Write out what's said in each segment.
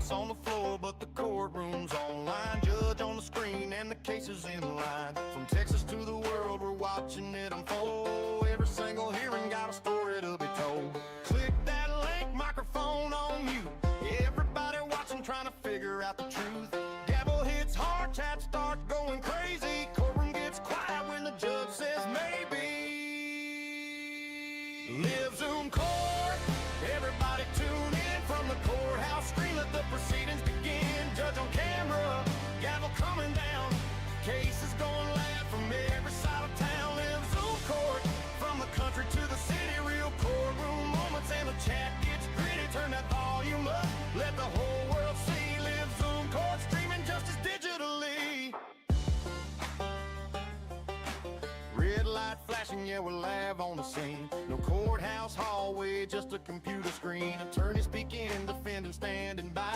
Witness on the floor, but the courtroom's online. Judge on the screen and the case is in line. From Texas to the world, we're watching it unfold. Every single hearing got a story to be told. Click that link, microphone on mute. Everybody watching, trying to figure out the truth. Gavel hits hard, chat start going crazy. Courtroom gets quiet when the judge says maybe. Live Zoom court, everybody tune in from the courthouse screen. Let the proceedings begin. Judge on camera, gavel coming down. Cases going live from every side of town. Live Zoom court, from the country to the city. Real courtroom moments and the chat gets gritty. Turn that volume up, let the whole world see. Live Zoom court, streaming justice digitally. Red light flashing, yeah, we're live on the scene. No courthouse hallway, just a computer screen. Attorney speaking, defendant standing by.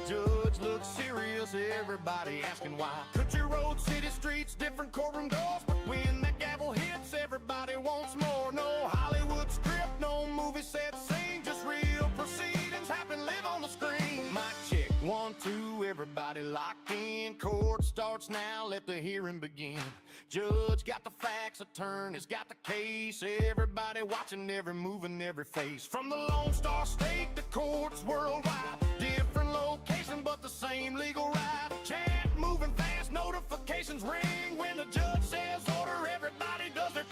Judge looks serious, everybody asking why. Country road, city streets, different courtroom doors. But when that gavel hits, everybody wants more. No Hollywood script, no movie set scene. Just real proceedings happen, live on the screen. Mic check, 1, 2, everybody locked in. Court starts now, let the hearing begin. Judge got the facts, attorney's got the case. Everybody watching every move and every face. From the Lone Star State to courts worldwide. Different location, but the same legal right. Chat moving fast, notifications ring. When the judge says order, everybody does their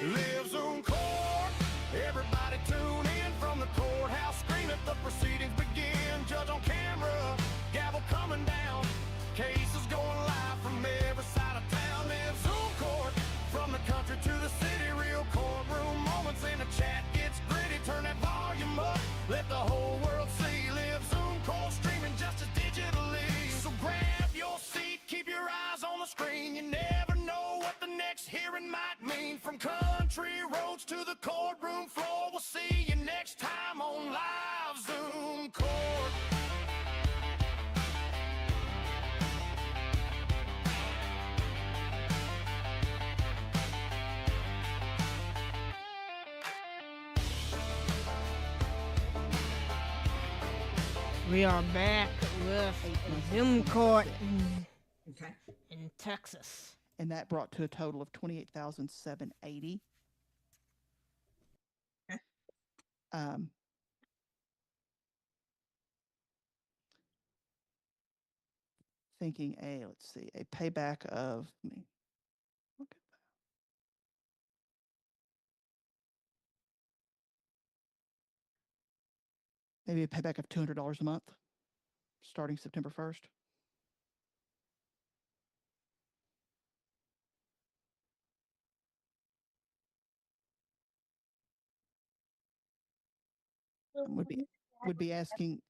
thing. Live Zoom court, everybody tune in from the courthouse screen. Let the proceedings begin. Judge on camera, gavel coming down. Cases going live from every side of town. Live Zoom court, from the country to the city. Real courtroom moments and the chat gets gritty. Turn that volume up, let the whole world see. Live Zoom court, streaming justice digitally. So grab your seat, keep your eyes on the screen. You never know what the next hearing might mean. From country roads to the courtroom floor, we'll see you next time on Live Zoom Court. We are back with Zoom court Okay. in Texas. And that brought to a total of 28,780. Okay. Thinking let's see, a payback of look at that. Maybe a payback of $200 a month, starting September 1st. Would be asking.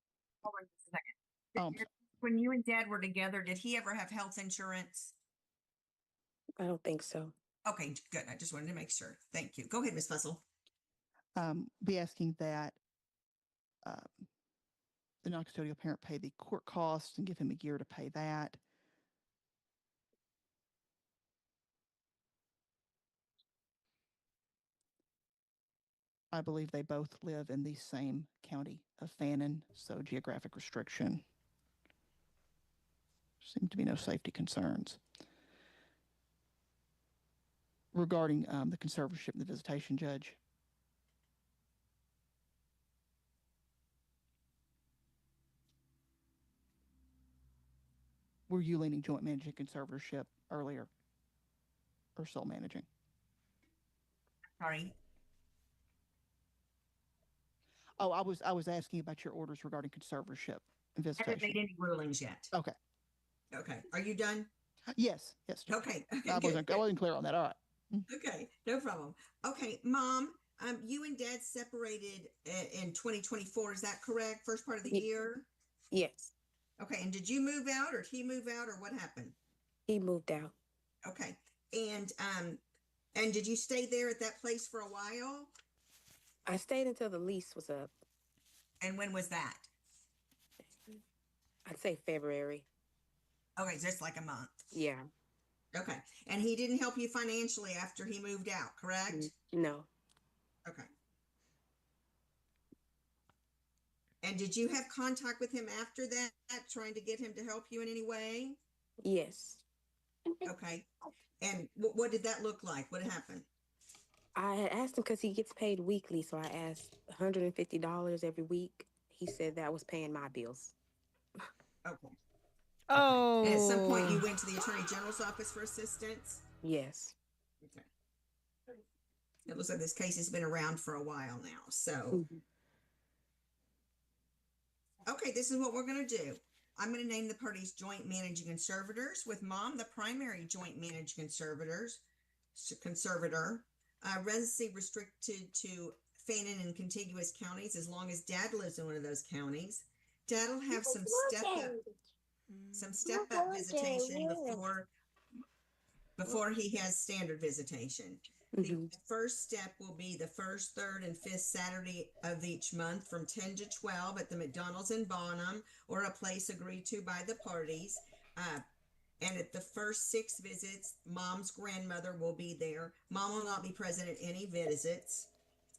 Hold on just a second. Um, When you and Dad were together, did he ever have health insurance? I don't think so. Okay, good. I just wanted to make sure. Thank you. Go ahead, Ms. Fussell. Be asking that the non-custodial parent pay the court costs and give him a year to pay that. I believe they both live in the same county of Fannin, so geographic restriction. Seem to be no safety concerns. Regarding the conservatorship and the visitation judge. Were you leaning joint managing conservatorship earlier or sole managing? Sorry. Oh, I was asking about your orders regarding conservatorship and I visitation. haven't made any rulings yet. Okay. Okay. Are you done? Yes. Judge. Okay. I wasn't clear on that. All right. Okay, no problem. Okay, Mom, you and Dad separated in 2024. Is that correct? First part of the year? Yes, Okay, and did you move out or did he move out or what happened? he moved out. Okay, and did you stay there at that place for a while? I stayed until the lease was up. And when was that? I'd say February. Okay, just like a month. Yeah. Okay, and he didn't help you financially after he moved out, correct? No. Okay. And did you have contact with him after that, trying to get him to help you in any way? Yes. Okay. And what did that look like? What happened? I had asked him because he gets paid weekly, so I asked $150 every week. He said that was paying my bills. Okay. Oh. And at some point you went to the Attorney General's office for assistance? Yes. Okay. It looks like this case has been around for a while now. So, Mhm. okay, this is what we're going to do. I'm going to name the parties joint managing conservators, with Mom the primary joint managing conservator. Residency restricted to Fannin and contiguous counties as long as Dad lives in one of those counties. Dad will have some step up visitation before he has standard visitation. The Mhm. first step will be the first, third, and fifth Saturday of each month from 10 to 12 at the McDonald's in Bonham, or a place agreed to by the parties. And at the first 6 visits, Mom's grandmother will be there. Mom will not be present at any visits.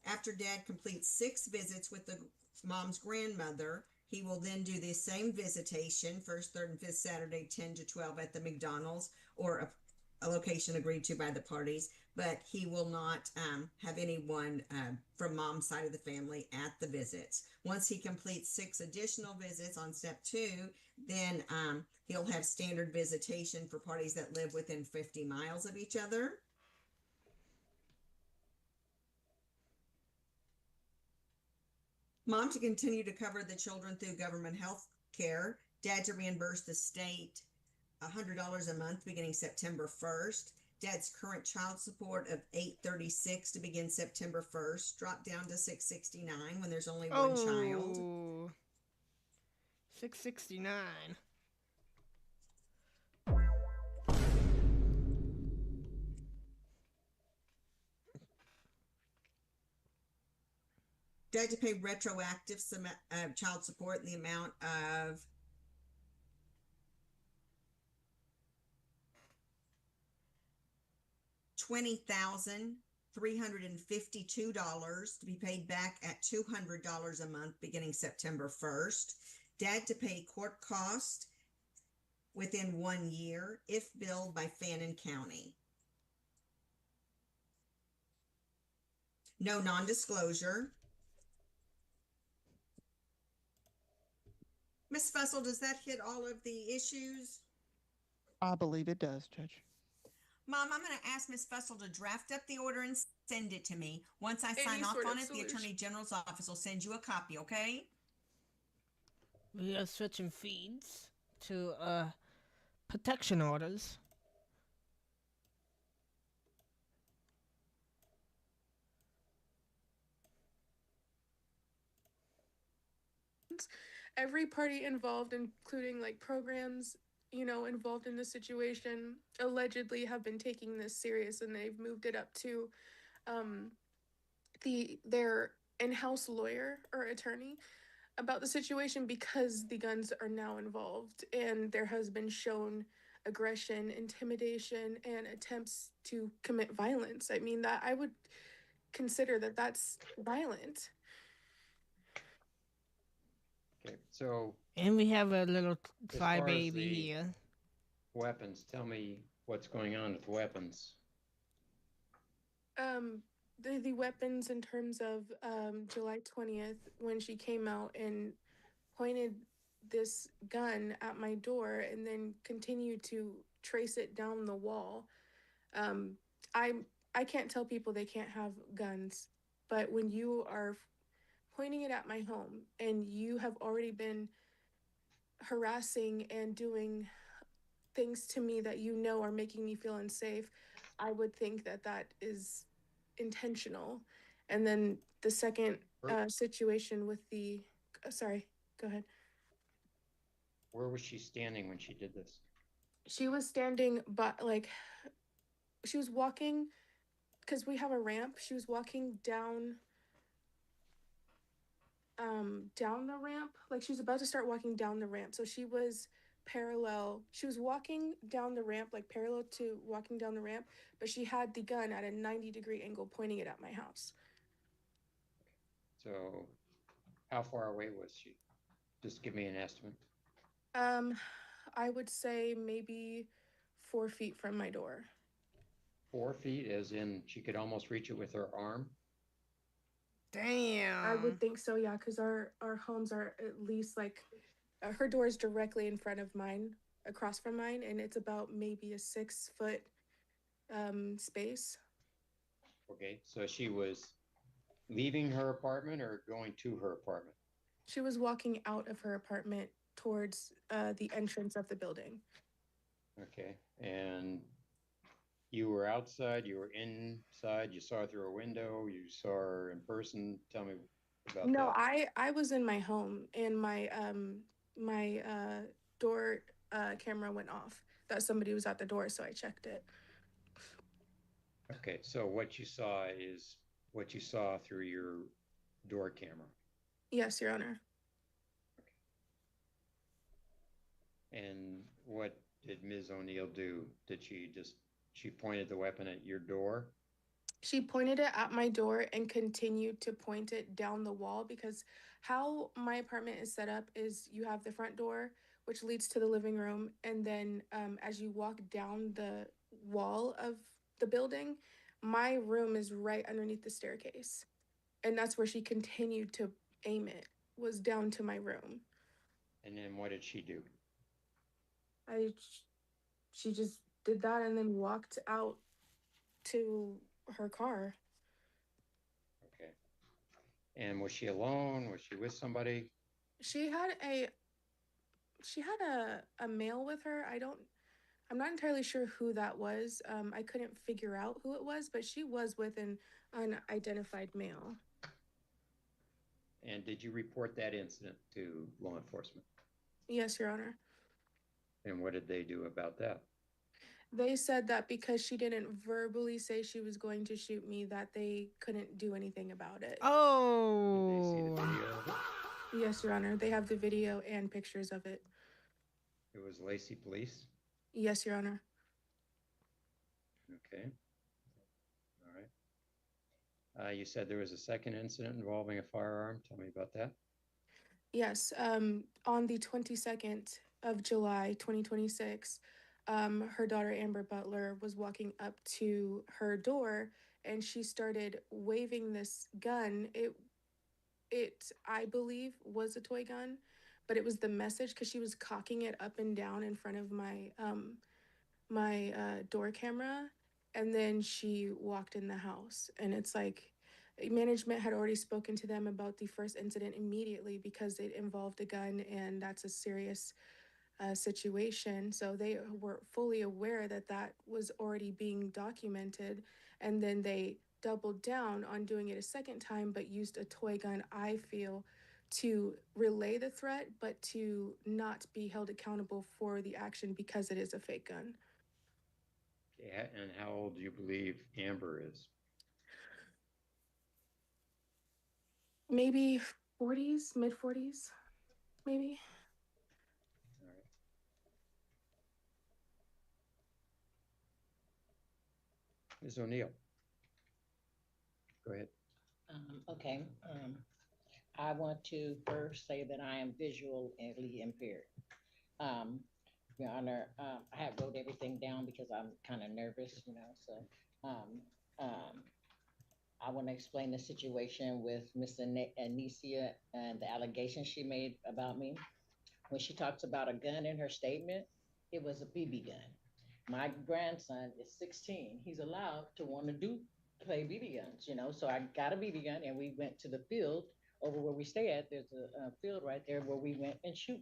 After Dad completes 6 visits with the Mom's grandmother, he will then do the same visitation, first, third, and fifth Saturday, 10 to 12 at the McDonald's, or a location agreed to by the parties, but he will not have anyone from Mom's side of the family at the visits. Once he completes 6 additional visits on step 2, then he'll have standard visitation for parties that live within 50 miles of each other. Mom to continue to cover the children through government health care. Dad to reimburse the state $100 a month beginning September 1st. Dad's current child support of $836 to begin September 1st, drop down to $669 when there's only one child. Oh. $669. Dad to pay retroactive child support in the amount of $20,352 to be paid back at $200 a month beginning September 1st. Dad to pay court cost within 1 year if billed by Fannin County. No non-disclosure. Ms. Fussell, does that hit all of the issues? I believe it does, Judge. Mom, I'm going to ask Ms. Fussell to draft up the order and send it to me. Once I Any sign off sort on of it, the solution. Attorney General's office will send you a copy, okay? We are switching feeds to protection orders. Every party involved, including like programs, involved in the situation, allegedly have been taking this serious, and they've moved it up to their in-house lawyer or attorney about the situation, because the guns are now involved and there has been shown aggression, intimidation, and attempts to commit violence. I mean, that I would consider that that's violent. Okay, so And we have a little as fly far as baby the here. weapons, tell me what's going on with weapons. The weapons in terms of July 20th, when she came out and pointed this gun at my door and then continued to trace it down the wall. I can't tell people they can't have guns, but when you are pointing it at my home and you have already been harassing and doing things to me that are making me feel unsafe, I would think that that is intentional. And then the second situation with the sorry, go ahead. Where was she standing when she did this? She was standing, but like she was walking, because we have a ramp. She was walking down the ramp, like she was about to start walking down the ramp. So she was walking down the ramp, like parallel to walking down the ramp, but she had the gun at a 90-degree angle pointing it at my house. So how far away was she? Just give me an estimate. I would say maybe 4 feet from my door. 4 feet, as in she could almost reach it with her arm? Damn. I would think so, yeah, because our homes are at least like her door is directly in front of mine, across from mine, and it's about maybe a 6 foot space. Okay, so she was leaving her apartment or going to her apartment? She was walking out of her apartment towards the entrance of the building. Okay, and you were outside, you were inside, you saw her through a window, you saw her in person. Tell me about No, that. I was in my home and my door camera went off. That somebody was at the door, so I checked it. Okay, so what you saw is what you saw through your door camera. Yes, Your Honor. And what did Ms. O'Neill do? Did she pointed the weapon at your door? She pointed it at my door and continued to point it down the wall because how my apartment is set up is you have the front door, which leads to the living room. And then as you walk down the wall of the building, my room is right underneath the staircase. And that's where she continued to aim it, was down to my room. And then what did she do? She just did that and then walked out to her car. Okay. And was she alone? Was she with somebody? She had a male with her. I'm not entirely sure who that was. I couldn't figure out who it was, but she was with an unidentified male. And did you report that incident to law enforcement? Yes, Your Honor. And what did they do about that? They said that because she didn't verbally say she was going to shoot me, that they couldn't do anything about it. Oh. Did they see the video of it? Yes, Your Honor. They have the video and pictures of it. It was Lacey Police? Yes, Your Honor. Okay. All right. You said there was a second incident involving a firearm. Tell me about that. Yes, on the 22nd of July, 2026, her daughter Amber Butler was walking up to her door and she started waving this gun. It I believe was a toy gun, but it was the message because she was cocking it up and down in front of my door camera, and then she walked in the house, and it's like management had already spoken to them about the first incident immediately because it involved a gun and that's a serious situation. So they were fully aware that that was already being documented, and then they doubled down on doing it a second time but used a toy gun, I feel, to relay the threat but to not be held accountable for the action because it is a fake gun. Okay. And how old do you believe Amber is? Maybe 40s, mid 40s, maybe. All right. Ms. O'Neill. Go ahead. Okay. I want to first say that I am visually impaired. Um, Your Honor, I have wrote everything down because I'm kind of nervous, so um, um, I want to explain the situation with Miss Anicia and the allegations she made about me. When she talks about a gun in her statement, it was a BB gun. My grandson is 16. He's allowed to want to play BB guns, so I got a BB gun and we went to the field over where we stay at. There's a field right there where we went and shoot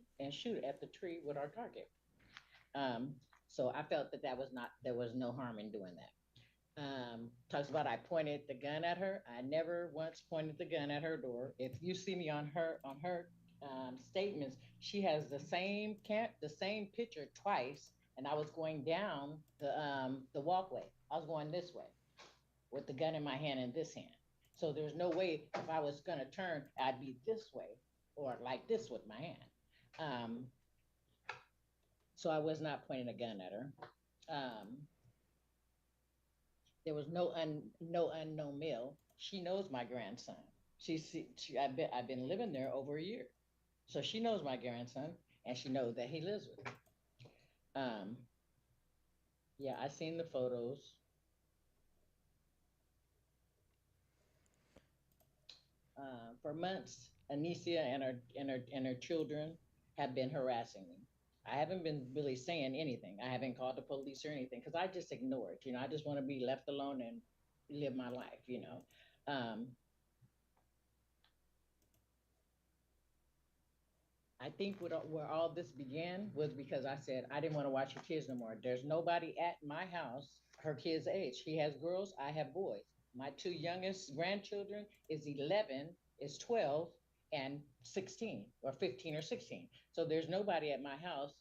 at the tree with our target. So I felt that there was no harm in doing that. Talks about I pointed the gun at her. I never once pointed the gun at her door. If you see me on her statements, she has the same picture twice, and I was going down the walkway. I was going this way with the gun in my hand and this hand. So there's no way if I was gonna turn, I'd be this way or like this with my hand. So I was not pointing a gun at her. There was no unknown male. She knows my grandson. I've been living there over a year. So she knows my grandson, and she knows that he lives with me. Um, yeah, I seen the photos. For months, Anicia and her children have been harassing me. I haven't been really saying anything. I haven't called the police or anything because I just ignore it. I just want to be left alone and live my life. Um, I think where all this began was because I said I didn't want to watch her kids no more. There's nobody at my house her kids' age. She has girls, I have boys. My two youngest grandchildren is 11, is 12, and 16 or 15 or 16. So there's nobody at my house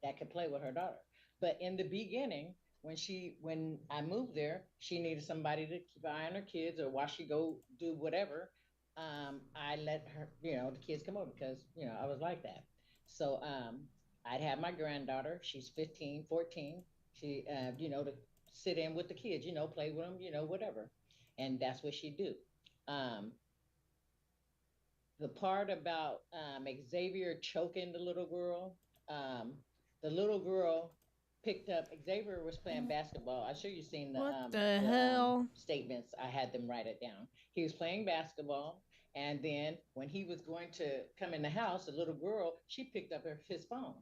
that could play with her daughter. But in the beginning, when I moved there, she needed somebody to keep an eye on her kids or while she go do whatever. I let her, the kids come over because I was like that. So I'd have my granddaughter. She's 15, 14. She, to sit in with the kids, play with them, whatever, and that's what she do. Um, the part about Xavier choking um, the little girl picked up. Xavier was playing basketball. I'm sure you've seen What the the hell? statements. I had them write it down. He was playing basketball, and then when he was going to come in the house, the little girl she picked up his phone,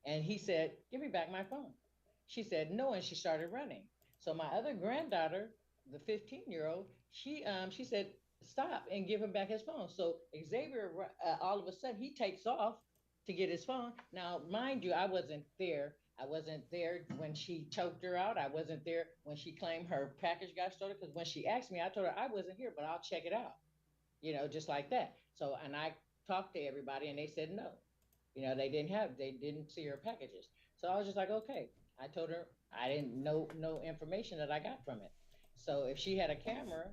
and he said, "Give me back my phone." She said no, and she started running. So my other granddaughter, the 15-year-old, she said, "Stop and give him back his phone." So Xavier, all of a sudden, he takes off to get his phone. Now, mind you, I wasn't there. I wasn't there when she choked her out. I wasn't there when she claimed her package got stolen. Because when she asked me, I told her I wasn't here, but I'll check it out. Just like that. So, and I talked to everybody, and they said no. They didn't see her packages. So I was just like, okay. I told her I didn't know no information that I got from it. So if she had a camera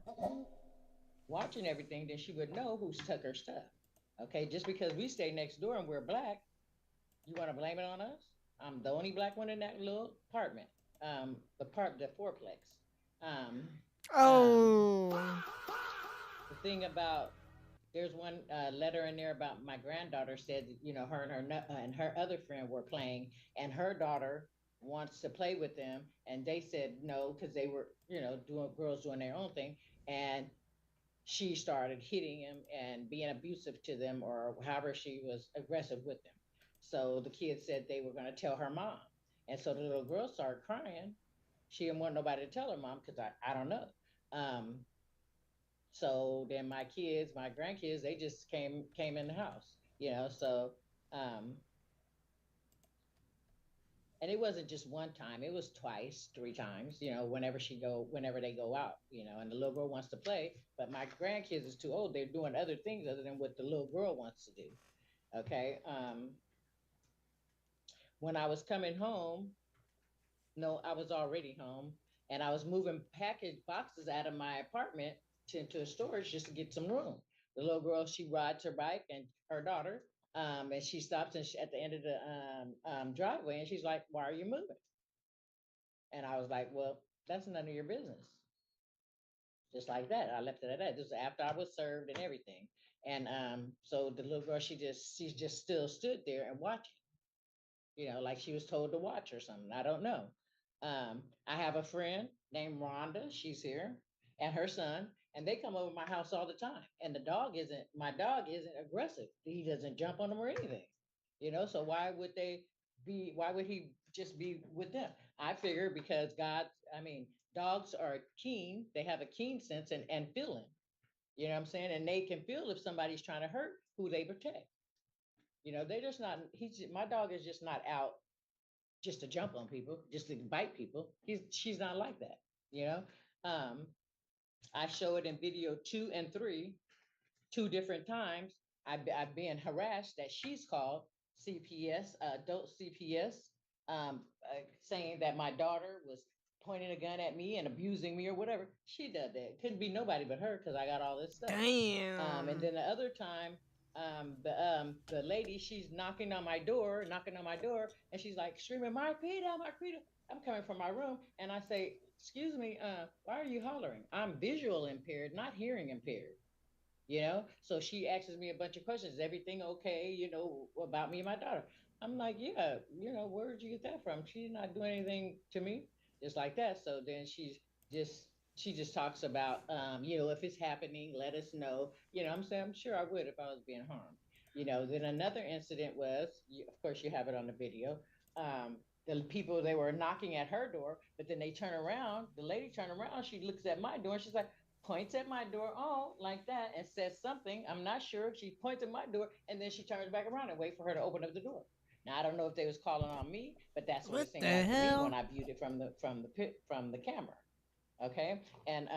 watching everything, then she would know who took her stuff. Okay, just because we stay next door and we're black, you want to blame it on us? I'm the only black one in that little apartment, the fourplex. Um, um, Oh. the thing about there's one letter in there about my granddaughter said that, her and her other friend were playing, and her daughter wants to play with them, and they said no because they were, doing girls doing their own thing, and she started hitting him and being abusive to them, or however she was aggressive with them. So the kids said they were going to tell her mom, and so the little girl started crying. She didn't want nobody to tell her mom because I don't know. Um, so then my grandkids, they just came in the house, So, um, and it wasn't just one time; it was twice, three times. Whenever they go out, and the little girl wants to play, but my grandkids is too old. They're doing other things other than what the little girl wants to do. Okay. When I was coming home, no, I was already home, and I was moving package boxes out of my apartment into a storage just to get some room. The little girl, she rides her bike, and her daughter, and she stops at the end of the driveway, and she's like, "Why are you moving?" And I was like, "Well, that's none of your business." Just like that, I left it at that. This was after I was served and everything, and so the little girl, she just still stood there and watched, like she was told to watch or something. I don't know. I have a friend named Rhonda. She's here, and her son, and they come over my house all the time. And my dog isn't aggressive. He doesn't jump on them or anything. So why would he just be with them? I figure because dogs are keen. They have a keen sense and feeling. You know what I'm saying? And they can feel if somebody's trying to hurt who they protect. They're just not, my dog is just not out just to jump on people, just to bite people. She's not like that, you know. Um, I show it in video 2 and 3, 2 different times. I've been harassed that she's called CPS, adult CPS, saying that my daughter was pointing a gun at me and abusing me or whatever. She did that. Couldn't be nobody but her because I got all this stuff. Damn. And then the other time, the lady, she's knocking on my door, and she's like screaming, "Marquita, Marquita!" I'm coming from my room, and I say, "Excuse me, why are you hollering? I'm visual impaired, not hearing impaired." you know? So she asks me a bunch of questions. Is everything okay, you know, about me and my daughter? I'm like, yeah, you know, where did you get that from? She's not doing anything to me, just like that. So then just she just talks about, you know, if it's happening, let us know. You know, I'm saying I'm sure I would if I was being harmed. You know, then another incident was, of course, you have it on the video. The people, they were knocking at her door, but then they turn around. The lady turned around. She looks at my door and she's like, points at my door, oh, like that, and says something. I'm not sure. She points at my door and then she turns back around and wait for her to open up the door. Now I don't know if they was calling on me, but that's what it What seemed the like to me hell? when I viewed it from the camera. Okay, and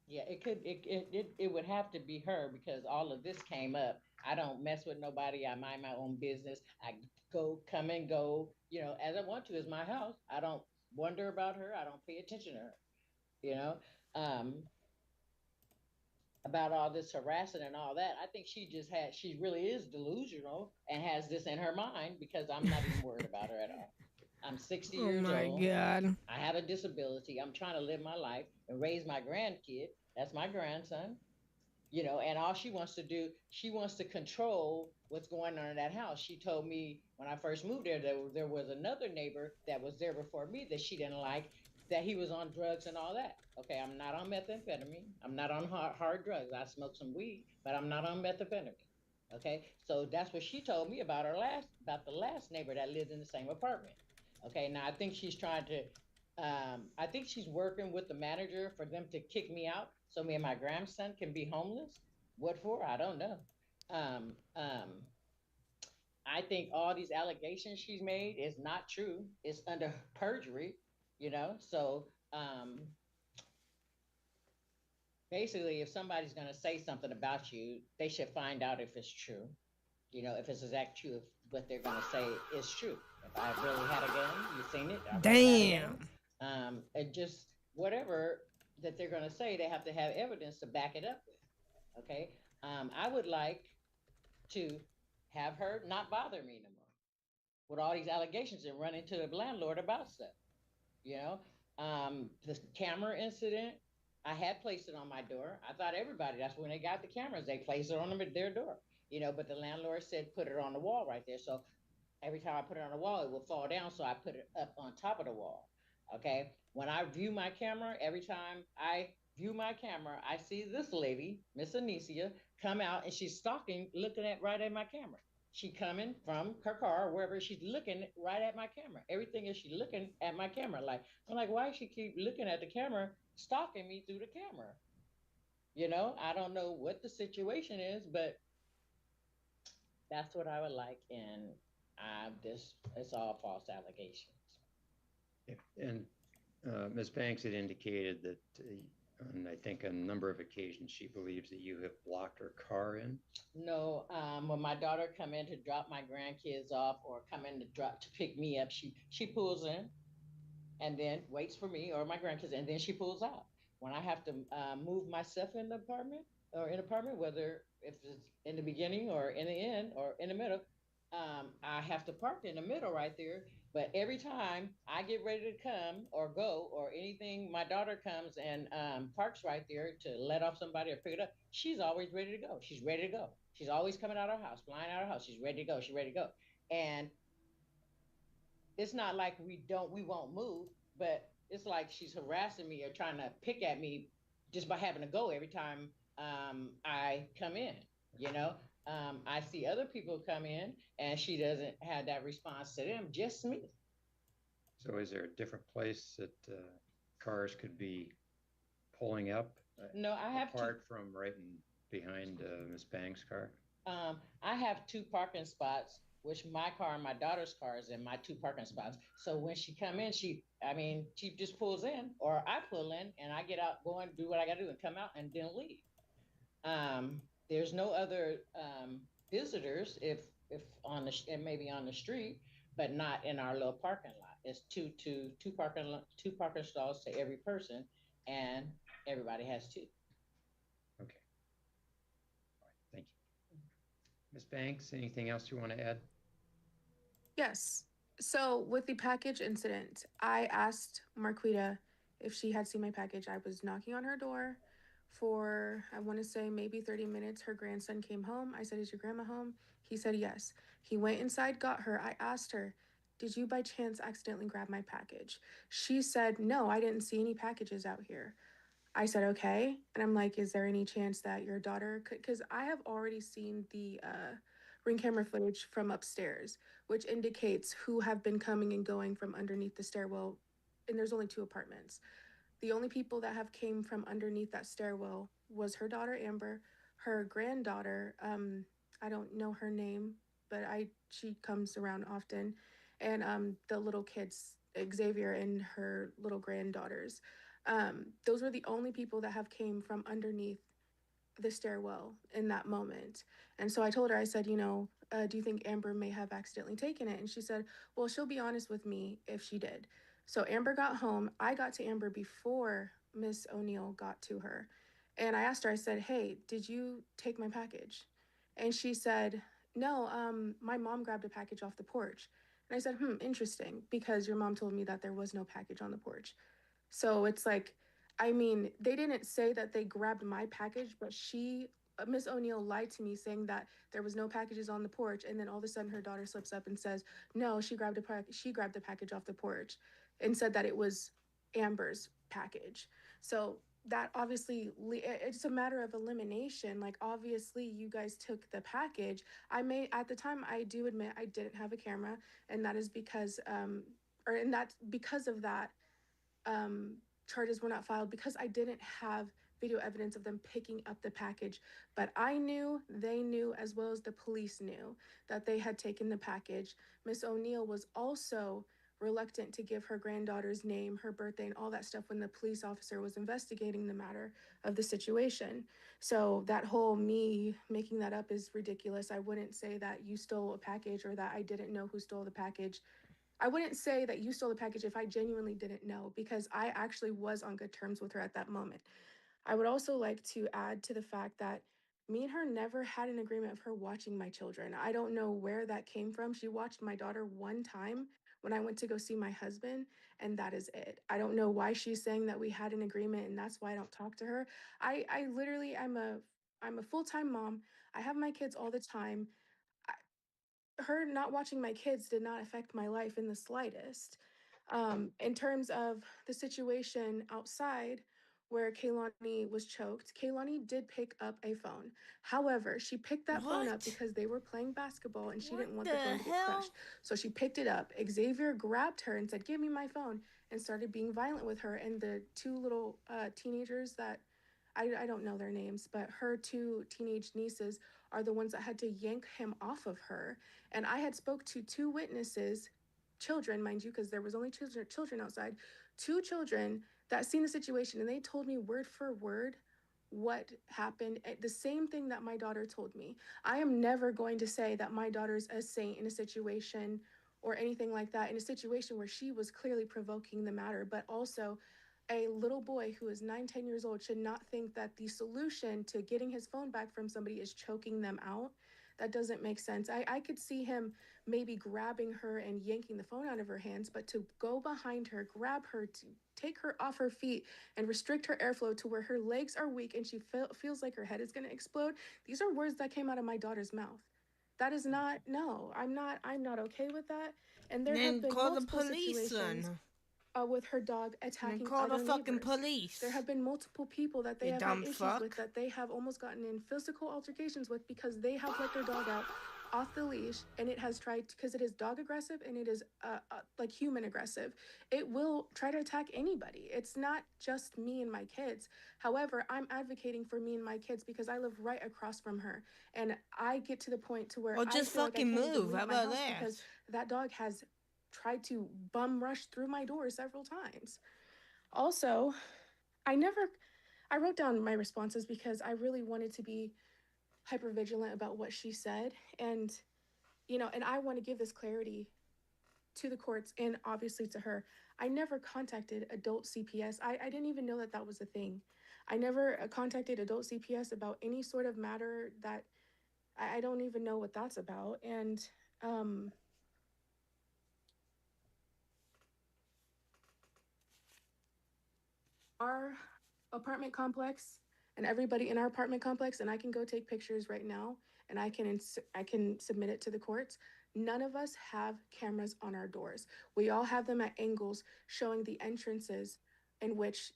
yeah, it would have to be her because all of this came up. I don't mess with nobody. I mind my own business. I come and go, you know, as I want to. It's my house. I don't wonder about her. I don't pay attention to her, you know. Um, about all this harassing and all that. I think she really is delusional and has this in her mind because I'm not even worried about her at all. I'm 60 Oh years my old. god. I have a disability. I'm trying to live my life and raise my grandkid. That's my grandson, you know, and all she wants to do, she wants to control what's going on in that house. She told me when I first moved there that there was another neighbor that was there before me that she didn't like, that he was on drugs and all that. Okay, I'm not on methamphetamine. I'm not on hard drugs. I smoke some weed, but I'm not on methamphetamine. Okay, so that's what she told me about about the last neighbor that lived in the same apartment. Okay, now I think she's trying to I think she's working with the manager for them to kick me out so me and my grandson can be homeless. What for? I don't know. Um, um, I think all these allegations she's made is not true. It's under perjury, you know. So basically, if somebody's going to say something about you, they should find out if it's true. You know, if it's exactly true, if what they're going to say is true. If I really had a gun, you've seen it. I really had a gun. Damn. And just whatever that they're going to say, they have to have evidence to back it up with. Okay. I would like to have her not bother me no more with all these allegations and run into the landlord about stuff. You know, the camera incident, I had placed it on my door. I thought everybody, that's when they got the cameras, they placed it on their door. You know, but the landlord said put it on the wall right there. So every time I put it on the wall, it will fall down. So I put it up on top of the wall. Okay. When I view my camera, every time I view my camera, I see this lady, Miss Anicia, come out and she's stalking, looking at right at my camera. She coming from her car, wherever she's looking right at my camera. Everything is she looking at my camera. Like, I'm like, why she keep looking at the camera, stalking me through the camera? You know, I don't know what the situation is, but that's what I would like. And this it's all false allegations. And Ms. Banks had indicated that on, I think, a number of occasions, she believes that you have blocked her car in. No, when my daughter come in to drop my grandkids off or come in to pick me up, she pulls in and then waits for me or my grandkids, and then she pulls out. When I have to move myself in the apartment or in apartment, whether if it's in the beginning or in the end or in the middle, I have to park in the middle right there. But every time I get ready to come or go or anything, my daughter comes and parks right there to let off somebody or pick it up. She's always ready to go. She's ready to go. She's always coming out of her house, flying out of her house. She's ready to go. She's ready to go. And it's not like we won't move, but it's like she's harassing me or trying to pick at me just by having to go every time I come in, you know. I see other people come in and she doesn't have that response to them, just me. So is there a different place that cars could be pulling up? No, I have apart from right behind Ms. Banks' car? I have two parking spots, which my car and my daughter's car is in my two parking spots. So when she come in, she just pulls in, or I pull in, and I get out, go and do what I got to do, and come out, and then leave. There's no other visitors if on the it may be on the street, but not in our little parking lot. It's two parking stalls to every person, and everybody has two. Okay. All right. Thank you. Ms. Banks, anything else you want to add? Yes. So with the package incident, I asked Marquita if she had seen my package. I was knocking on her door for, I want to say, maybe 30 minutes. Her grandson came home. I said, "Is your grandma home?" He said yes. He went inside, got her. I asked her, "Did you by chance accidentally grab my package?" She said, "No, I didn't see any packages out here." I said, "Okay." And I'm like, "Is there any chance that your daughter could?" Because I have already seen the ring camera footage from upstairs, which indicates who have been coming and going from underneath the stairwell. And there's only 2 apartments. The only people that have came from underneath that stairwell was her daughter Amber, her granddaughter. I don't know her name, but she comes around often, and the little kids, Xavier and her little granddaughters. Those were the only people that have came from underneath the stairwell in that moment. And so I told her, I said, "Do you think Amber may have accidentally taken it?" And she said, "Well, she'll be honest with me if she did." So Amber got home. I got to Amber before Miss O'Neill got to her. And I asked her, I said, "Hey, did you take my package?" And she said, "No, my mom grabbed a package off the porch." And I said, "Interesting, because your mom told me that there was no package on the porch." So it's like, I mean, they didn't say that they grabbed my package, but Miss O'Neill lied to me saying that there was no packages on the porch, and then all of a sudden her daughter slips up and says, "No, she grabbed the package off the porch," and said that it was Amber's package. So that obviously it's a matter of elimination. Like, obviously you guys took the package. At the time, I do admit I didn't have a camera, and that is because and that's because of that, um, charges were not filed, because I didn't have video evidence of them picking up the package. But I knew, they knew, as well as the police knew that they had taken the package. Miss O'Neill was also reluctant to give her granddaughter's name, her birthday, and all that stuff when the police officer was investigating the matter of the situation. So that whole me making that up is ridiculous. I wouldn't say that you stole a package or that I didn't know who stole the package. I wouldn't say that you stole the package if I genuinely didn't know, because I actually was on good terms with her at that moment. I would also like to add to the fact that me and her never had an agreement of her watching my children. I don't know where that came from. She watched my daughter one time when I went to go see my husband, and that is it. I don't know why she's saying that we had an agreement and that's why I don't talk to her. I literally, I'm a full-time mom. I have my kids all the time. Her not watching my kids did not affect my life in the slightest. In terms of the situation outside where Kaylani was choked, Kaylani did pick up a phone. However, she picked that phone up What? because they were playing basketball and she What didn't want the the phone to get hell? crushed. So she picked it up. Xavier grabbed her and said, "Give me my phone," and started being violent with her. And the two little teenagers that I don't know their names, but her two teenage nieces are the ones that had to yank him off of her. And I had spoke to two witnesses, children, mind you, because there was only children outside, two children that seen the situation, and they told me word for word what happened. The same thing that my daughter told me. I am never going to say that my daughter's a saint in a situation or anything like that, in a situation where she was clearly provoking the matter. But also, a little boy who is 9, 10 years old should not think that the solution to getting his phone back from somebody is choking them out. That doesn't make sense. I could see him maybe grabbing her and yanking the phone out of her hands, but to go behind her, grab her, to take her off her feet and restrict her airflow to where her legs are weak and she feels like her head is going to explode. These are words that came out of my daughter's mouth. That is not, no, I'm not okay with that. And there have Then been call the multiple police, situations son. with her dog Then attacking call the other fucking neighbors. police. There have been multiple people that they You have had dumb issues with, fuck. that they have almost gotten in physical altercations with, because they have let their dog out off the leash, and it has tried, because it is dog aggressive and it is like human aggressive. It will try to attack anybody. It's not just me and my kids. However, I'm advocating for me and my kids because I live right across from her, and I get to the point to where Or I just feel like I fucking can't even move. How leave my about house that? because that dog has tried to bum rush through my door several times. Also, I never I wrote down my responses because I really wanted to be hyper vigilant about what she said, and and I want to give this clarity to the courts and obviously to her. I never contacted adult CPS. I didn't even know that that was a thing. I never contacted adult CPS about any sort of matter that I don't even know what that's about. And um our apartment complex and everybody in our apartment complex, and I can go take pictures right now and I can submit it to the courts. None of us have cameras on our doors. We all have them at angles showing the entrances in which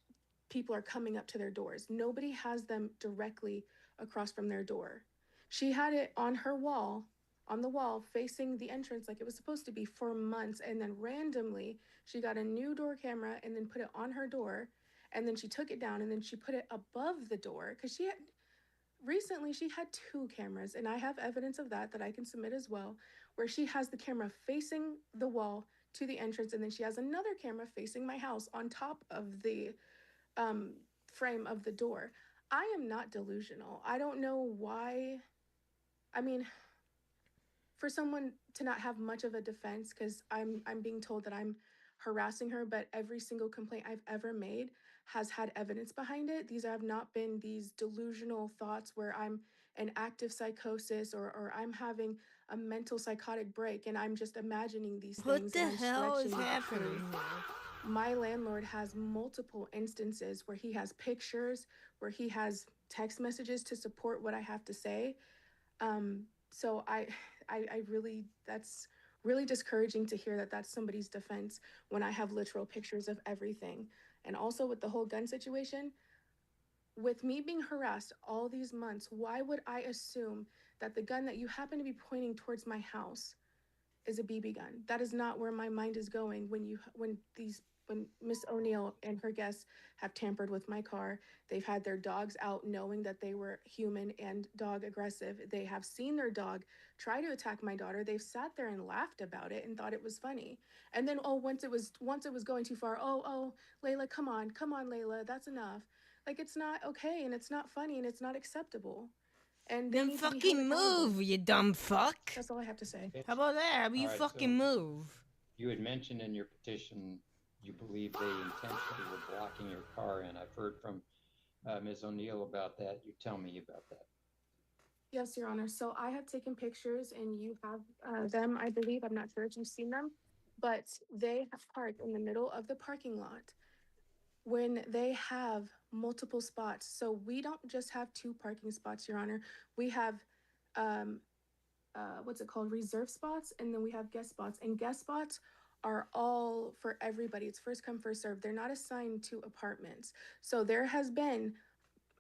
people are coming up to their doors. Nobody has them directly across from their door. She had it on her wall, on the wall facing the entrance like it was supposed to be for months, and then randomly she got a new door camera and then put it on her door, and then she took it down and then she put it above the door because she had recently she had two cameras, and I have evidence of that I can submit as well, where she has the camera facing the wall to the entrance, and then she has another camera facing my house on top of the um, frame of the door. I am not delusional. I don't know why. I mean, for someone to not have much of a defense, because I'm being told that I'm harassing her, but every single complaint I've ever made has had evidence behind it. These have not been these delusional thoughts where I'm an active psychosis, or I'm having a mental psychotic break and I'm just imagining these What things the and I'm hell is stretching the happening truth. here? My landlord has multiple instances where he has pictures, where he has text messages to support what I have to say. So I really, that's really discouraging to hear that that's somebody's defense when I have literal pictures of everything. And also with the whole gun situation, with me being harassed all these months, why would I assume that the gun that you happen to be pointing towards my house is a BB gun? That is not where my mind is going when Miss O'Neill and her guests have tampered with my car. They've had their dogs out knowing that they were human and dog aggressive. They have seen their dog try to attack my daughter. They've sat there and laughed about it and thought it was funny. And then once it was going too far, Layla, come on, Layla, that's enough. Like, it's not okay and it's not funny and it's not acceptable. And they Then need to be held fucking accountable. move, you dumb fuck. That's all I have to say. How about that? How about you All right, fucking so move? you had mentioned in your petition you believe they intentionally were blocking your car in. I've heard from Ms. O'Neill about that. You tell me about that. Yes, Your Honor. So I have taken pictures and you have them, I believe. I'm not sure if you've seen them, but they have parked in the middle of the parking lot when they have multiple spots. So we don't just have two parking spots, Your Honor. We have, um, what's it called? Reserve spots. And then we have guest spots. And guest spots are all for everybody. It's first come, first serve. They're not assigned to apartments. So there has been,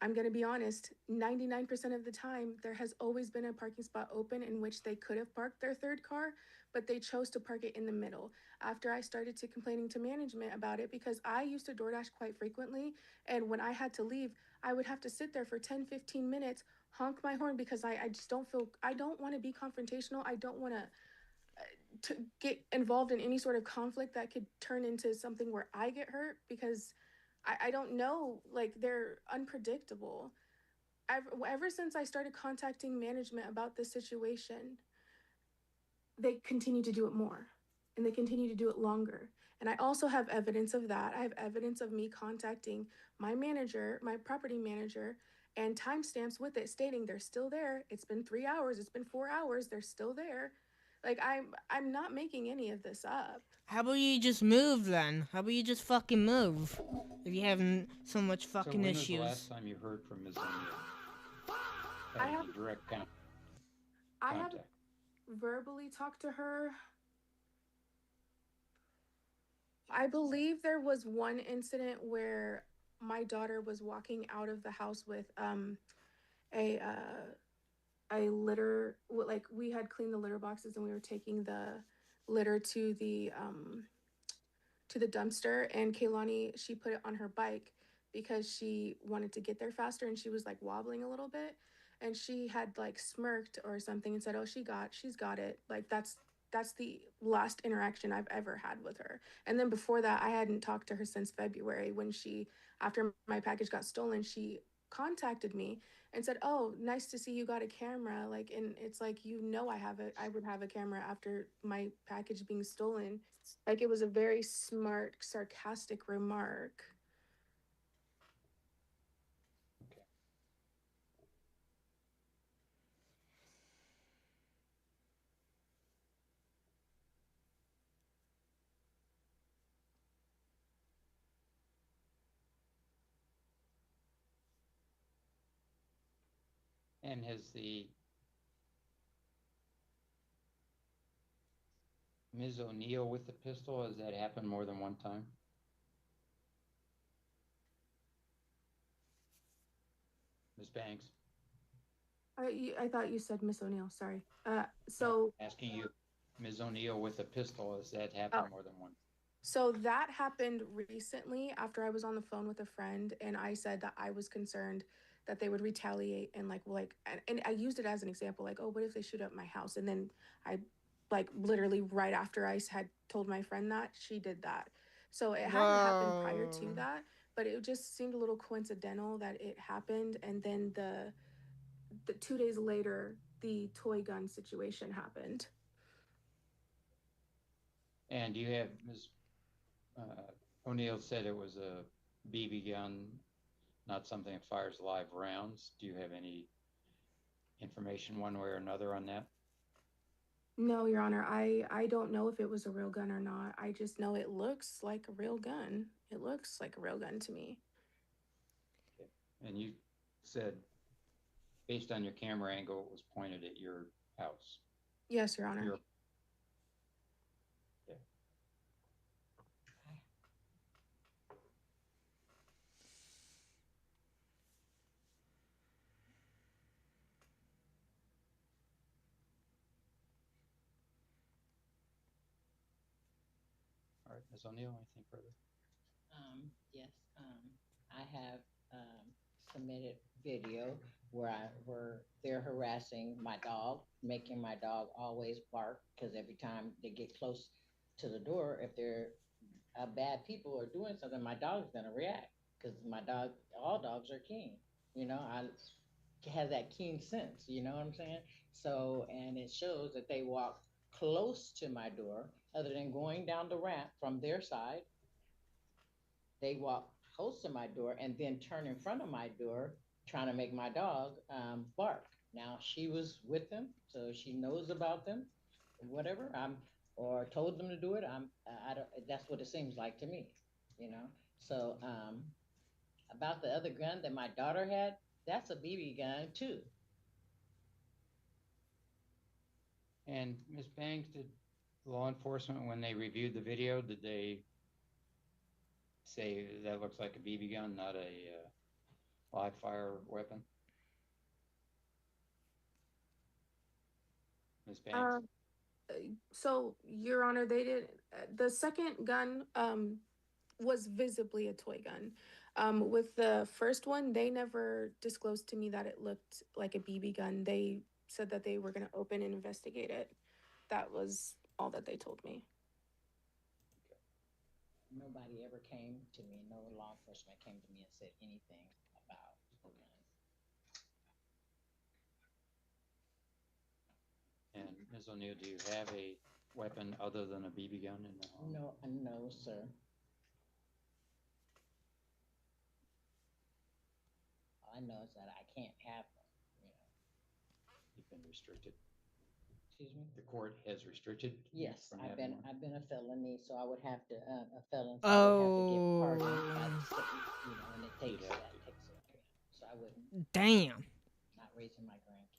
I'm going to be honest, 99% of the time, there has always been a parking spot open in which they could have parked their third car, but they chose to park it in the middle. After I started to complaining to management about it, because I used to DoorDash quite frequently, and when I had to leave, I would have to sit there for 10, 15 minutes, honk my horn, because I just don't feel, I don't want to be confrontational. I don't want to get involved in any sort of conflict that could turn into something where I get hurt, because I don't know, like, they're unpredictable. Ever since I started contacting management about this situation, they continue to do it more and they continue to do it longer. And I also have evidence of that. I have evidence of me contacting my manager, my property manager, and timestamps with it stating they're still there. It's been 3 hours, it's been 4 hours, they're still there. Like, I'm not making any of this up. How about you just move then? How about you just fucking move? If you're having so much So fucking when was issues. the last time you heard from Ms. O'Neill? I have A direct I have contact. verbally talked to her. I believe there was one incident where my daughter was walking out of the house with a litter, like, we had cleaned the litter boxes and we were taking the litter to the dumpster, and Kaylani, she put it on her bike because she wanted to get there faster and she was like wobbling a little bit, and she had like smirked or something and said, "Oh, she's got it." Like, that's the last interaction I've ever had with her. And then before that, I hadn't talked to her since February, when she, after my package got stolen, she contacted me and said, "Oh, nice to see you got a camera." Like, and it's like, I would have a camera after my package being stolen. Like, it was a very smart, sarcastic remark. Okay. And has the Ms. O'Neill with the pistol, has that happened more than one time? Ms. Banks? I thought you said Miss O'Neill. Sorry. So Asking you, Ms. O'Neill with a pistol, has that happened more than one? So that happened recently after I was on the phone with a friend and I said that I was concerned that they would retaliate and and I used it as an example, like, oh, what if they shoot up my house? And then I like literally right after I had told my friend that, she did that. So it hadn't happened prior to Whoa. that, but it just seemed a little coincidental that it happened. And then the 2 days later, the toy gun situation happened. And you have Ms. O'Neill said it was a BB gun, not something that fires live rounds. Do you have any information one way or another on that? No, Your Honor, I don't know if it was a real gun or not. I just know it looks like a real gun. It looks like a real gun to me. Okay. And you said, based on your camera angle, it was pointed at your house. Yes, Your Honor. Okay. All right, Ms. O'Neill, anything further? Yes, I have submitted video where they're harassing my dog, making my dog always bark because every time they get close to the door, if they're bad people are doing something, my dog's gonna react because my dog, all dogs are keen. I have that keen sense. You know what I'm saying? So, and it shows that they walk close to my door, other than going down the ramp from their side. They walk close to my door and then turn in front of my door, trying to make my dog bark. Now she was with them, so she knows about them, whatever. Or told them to do it. I don't. That's what it seems like to me, you know. So about the other gun that my daughter had, that's a BB gun too. And Ms. Banks, did law enforcement, when they reviewed the video, did they say that looks like a BB gun, not a live fire weapon? Ms. Banks? So, Your Honor, they did the second gun was visibly a toy gun. With the first one, they never disclosed to me that it looked like a BB gun. They said that they were going to open and investigate it. That was all that they told me. Nobody ever came to me. No law enforcement came to me and said anything about the gun. And Ms. O'Neill, do you have a weapon other than a BB gun in the home? No, sir. All I know is that I can't have them. You've been restricted. Excuse me. The court has restricted. Yes, from I've having been one? I've been a felony, so I would have to a felon. So I would have to get pardoned by the state, and it takes Yeah. that takes it. So I wouldn't. Damn. Not raising my grandkids.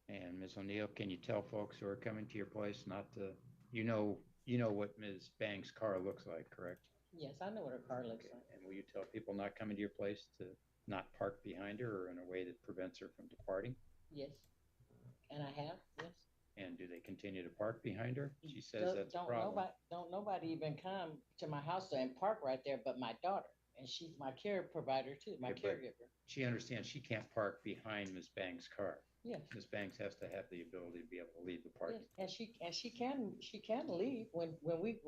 And Ms. O'Neill, can you tell folks who are coming to your place not to, you know what Ms. Banks' car looks like, correct? Yes, I know what her car looks Okay. like. And will you tell people not coming to your place to not park behind her or in a way that prevents her from departing? Yes, and I have. Yes. And do they continue to park behind her? She says that's a problem. Don't nobody even come to my house and park right there, but my daughter, and she's my care provider too, my Okay, but caregiver. she understands she can't park behind Ms. Banks' car. Yes. Ms. Banks has to have the ability to be able to leave the parking. Yes, and she can leave when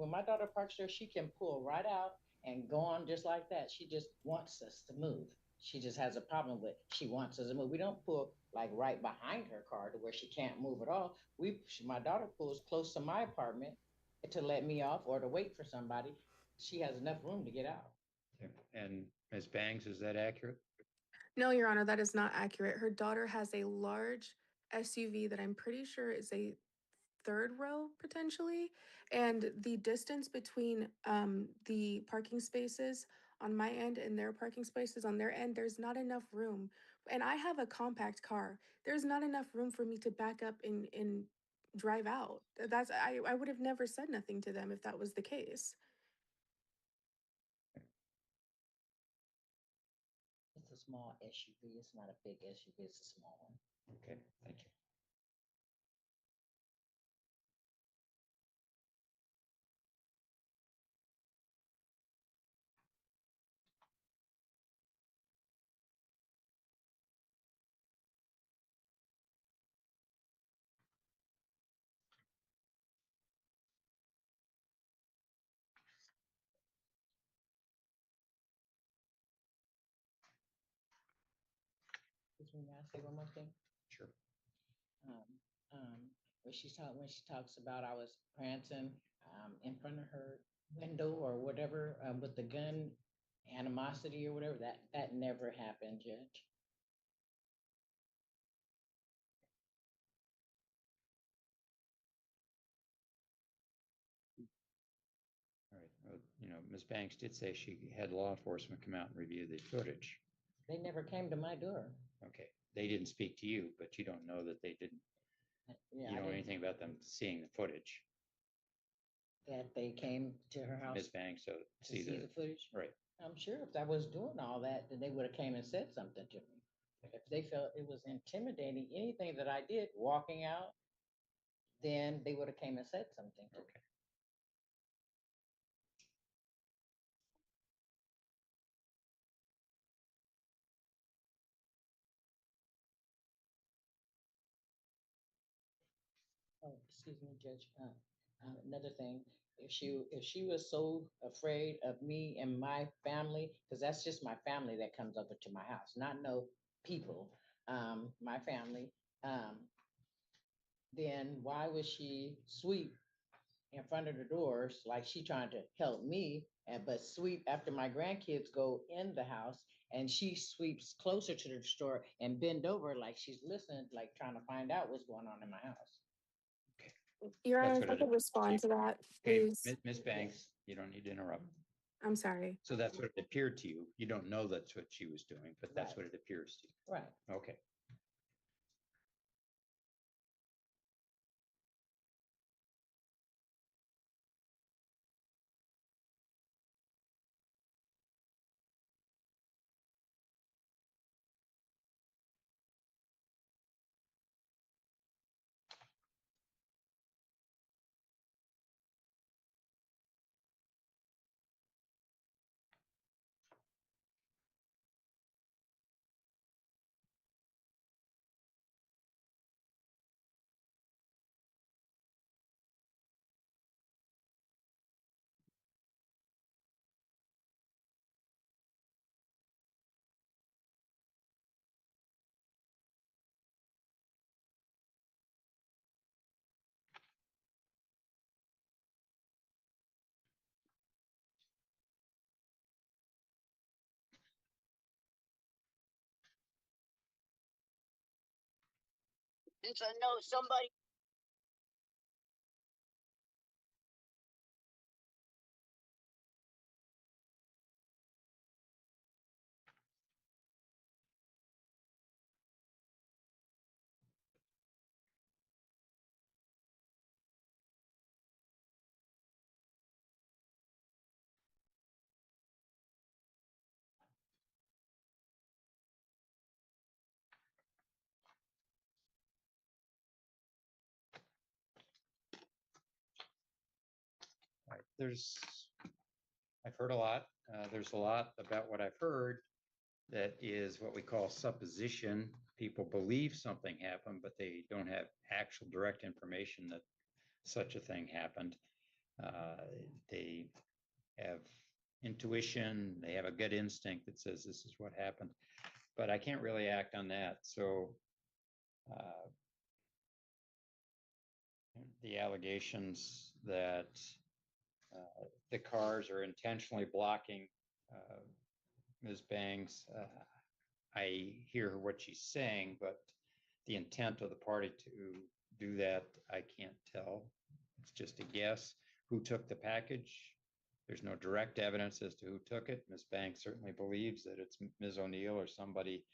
my daughter parks there. She can pull right out and go on just like that. She just wants us to move. she just has a problem with, she wants us to move. We don't pull like right behind her car to where she can't move at all. My daughter pulls close to my apartment to let me off or to wait for somebody. She has enough room to get out. And Ms. Bangs, is that accurate? No, Your Honor, that is not accurate. Her daughter has a large SUV that I'm pretty sure is a third row potentially, and the distance between the parking spaces on my end and their parking spaces on their end, there's not enough room. And I have a compact car. There's not enough room for me to back up and drive out. I would have never said nothing to them if that was the case. It's a small SUV. It's not a big SUV. It's a small one. Okay, thank you. Excuse me, may I say one more thing? Sure. When she talks about I was prancing in front of her window or whatever with the gun, animosity or whatever, that never happened, Judge. All right. Well, you know, Ms. Banks did say she had law enforcement come out and review the footage. They never came to my door. Okay. They didn't speak to you, but you don't know that they didn't. Yeah, You know anything about them seeing the footage? That they came to her house Ms. Banks, so to see the footage. right. I'm sure if I was doing all that, then they would have came and said something to me. If they felt it was intimidating, anything that I did, walking out, then they would have came and said something to me. Okay. Oh, excuse me, Judge. Another thing, if she was so afraid of me and my family, because that's just my family that comes over to my house, not no people, my family, then why would she sweep in front of the doors like she trying to help me, but sweep after my grandkids go in the house, and she sweeps closer to the store and bend over like she's listening, like trying to find out what's going on in my house. Your That's Honor, what if I it could is. respond to that, Okay, please. Ms. Banks, you don't need to interrupt. I'm sorry. So that's what it appeared to you. You don't know that's what she was doing, but that's Right. what it appears to you. Right. Okay. Since I know somebody. Right. I've heard a lot. There's a lot about what I've heard that is what we call supposition. People believe something happened, but they don't have actual direct information that such a thing happened. They have intuition, they have a gut instinct that says this is what happened. but I can't really act on that. So the allegations that the cars are intentionally blocking Ms. Bangs, I hear what she's saying, but the intent of the party to do that, I can't tell. It's just a guess. Who took the package? There's no direct evidence as to who took it. Ms. Banks certainly believes that it's Ms. O'Neill or somebody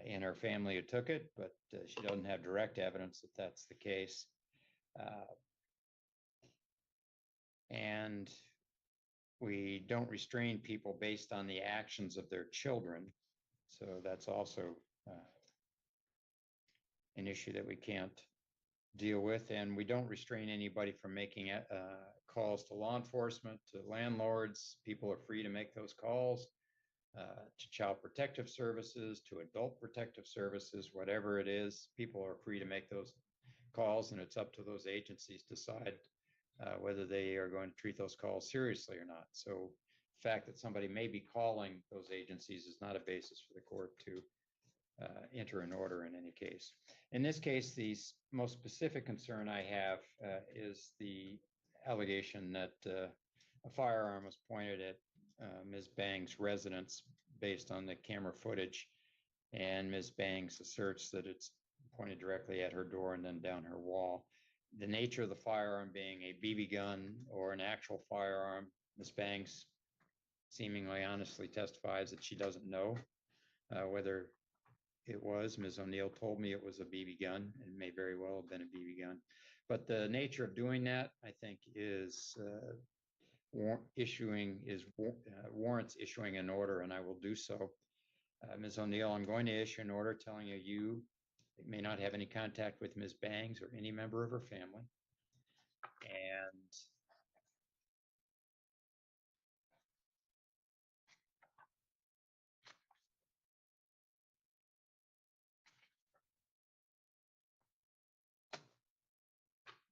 in her family who took it, but she doesn't have direct evidence that that's the case. And we don't restrain people based on the actions of their children. So that's also an issue that we can't deal with. And we don't restrain anybody from making calls to law enforcement, to landlords. People are free to make those calls, to child protective services, to adult protective services, whatever it is. People are free to make those calls, and it's up to those agencies to decide whether they are going to treat those calls seriously or not. So the fact that somebody may be calling those agencies is not a basis for the court to enter an order in any case. In this case, the most specific concern I have is the allegation that a firearm was pointed at Ms. Bangs' residence based on the camera footage, and Ms. Bangs asserts that it's pointed directly at her door and then down her wall. The nature of the firearm being a BB gun or an actual firearm, Ms. Bangs seemingly honestly testifies that she doesn't know whether it was. Ms. O'Neill told me it was a BB gun. It may very well have been a BB gun. But the nature of doing that, I think, is warrants issuing an order, and I will do so. Ms. O'Neill, I'm going to issue an order telling you may not have any contact with Ms. Bangs or any member of her family. And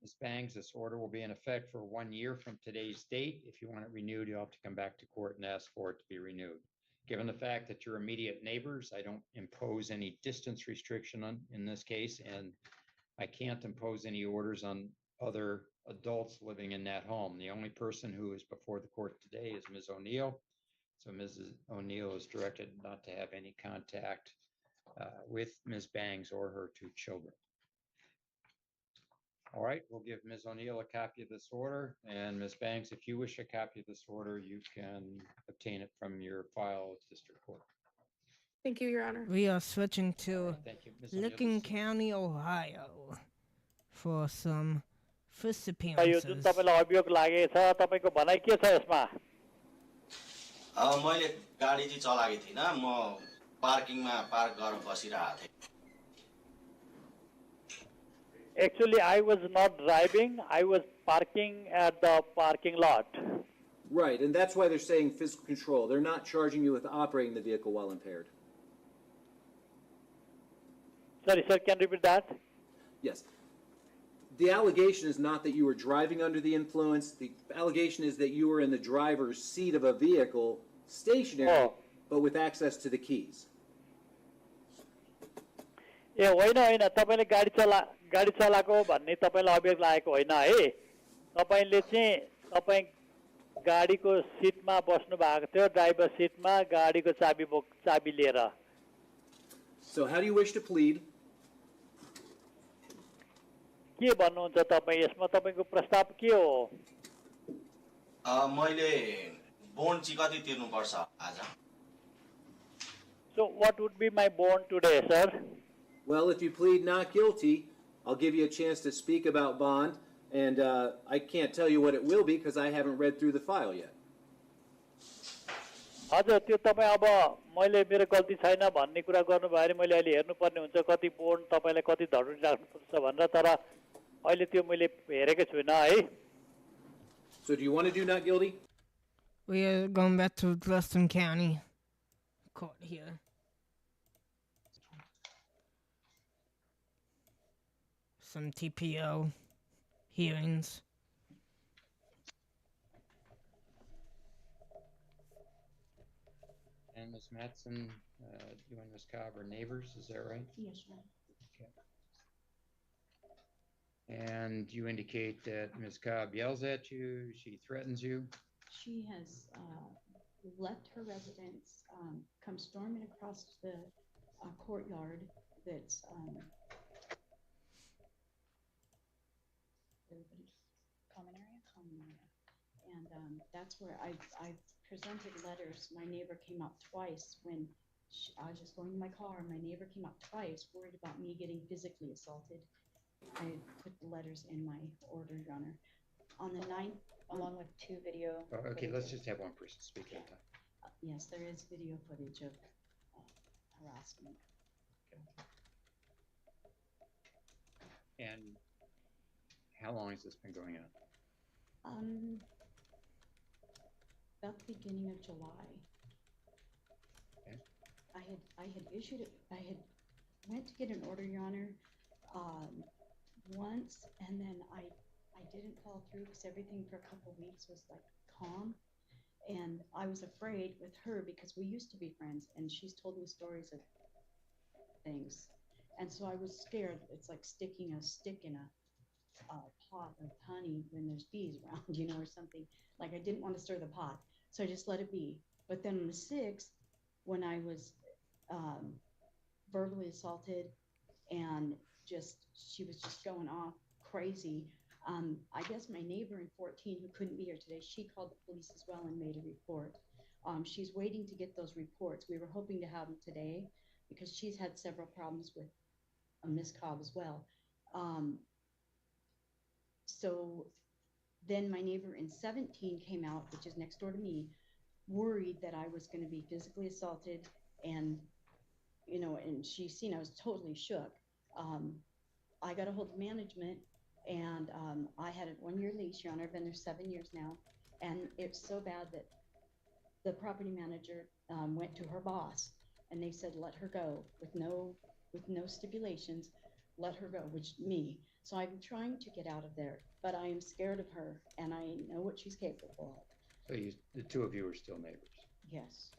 Ms. Bangs, this order will be in effect for 1 year from today's date. If you want it renewed, you'll have to come back to court and ask for it to be renewed. Given the fact that you're immediate neighbors, I don't impose any distance restriction in this case, and I can't impose any orders on other adults living in that home. The only person who is before the court today is Ms. O'Neill. So Mrs. O'Neill is directed not to have any contact with Ms. Bangs or her 2 children. All right, we'll give Ms. O'Neill a copy of this order, and Ms. Banks, if you wish a copy of this order, you can obtain it from your file at district court. Thank you, Your Honor. We are switching to Thank you. Ms. O'Neill, Licking this is- County, Ohio for some first yo Jun appearances. तपाईँलाई अभियोग लागेको छ तपाईँको भनाइ के छ यसमा? मैले गाडी चाहिँ चलाएको थिइनँ, म पार्किङमा पार्क गरेर बसिरहेको थिएँ. Actually, I was not driving. I was parking at the parking lot. Right, and that's why they're saying physical control. They're not charging you with operating the vehicle while impaired. Sorry, sir, can you repeat that? Yes. The allegation is not that you were driving under the influence. The allegation is that you were in the driver's seat of a vehicle, stationary, but with access to the keys. ए होइन होइन तपाईले गाडी चलाएको भन्ने तपाईलाई अभियोग लागेको होइन है तपाईले चाहिँ तपाई गाडीको सिटमा बस्नु भएको थियो ड्राइभर सिटमा गाडीको चाबी लिएर. So how do you wish to plead? के भन्नुहुन्छ तपाई यसमा तपाईको प्रस्ताव के हो? मैले बोन्ड चाहिँ कति तिर्नुपर्छ आज? So what would be my bond today, sir? Well, if you plead not guilty, I'll give you a chance to speak about bond, and I can't tell you what it will be because I haven't read through the file yet. हजुर त्यो तपाई अब मैले मेरो गल्ती छैन भन्ने कुरा गर्नु भयो भने मैले अहिले हेर्नुपर्ने हुन्छ कति बोन्ड तपाईलाई कति धडुरी राख्नुपर्छ भनेर तर अहिले त्यो मैले हेरेकै छुइनँ है. So do you want to do not guilty? We are going back to Thurston County Court here. Some TPO hearings. And and Ms. Matson, you and Ms. Cobb are neighbors, is that right? Yes, ma'am. And you indicate that Ms. Cobb yells at you, she threatens you? She has left her residence, come storming across the courtyard that's everybody's Common area? common area. And that's where I presented letters. My neighbor came out twice when I was just going in my car. My neighbor came out twice, worried about me getting physically assaulted. I put the letters in my order, Your Honor. On the 9th, Along with 2 video. Oh, okay, let's just have one person speak at a time. yes, there is video footage of harassment. And how long has this been going on? About the beginning of July. Okay. I had issued it. I had went to get an order, Your Honor, once, and then I didn't follow through because everything for a couple of weeks was like calm, and I was afraid with her because we used to be friends, and she's told me stories of things, and so I was scared. It's like sticking a stick in a pot of honey when there's bees around, you know, or something. Like I didn't want to stir the pot, so I just let it be. But then on the 6th, when I was verbally assaulted and she was just going off crazy. I guess my neighbor in 14 who couldn't be here today, she called the police as well and made a report. She's waiting to get those reports. We were hoping to have them today because she's had several problems with Miss Cobb as well. So then my neighbor in 17 came out, which is next door to me, worried that I was going to be physically assaulted, and you know, and she seen I was totally shook. I got a hold of management, and I had a 1-year lease, Your Honor. I've been there 7 years now, and it's so bad that the property manager went to her boss, and they said let her go with no stipulations, let her go, which me. So I'm trying to get out of there, but I am scared of her, and I know what she's capable of. So the 2 of you are still neighbors? Yes.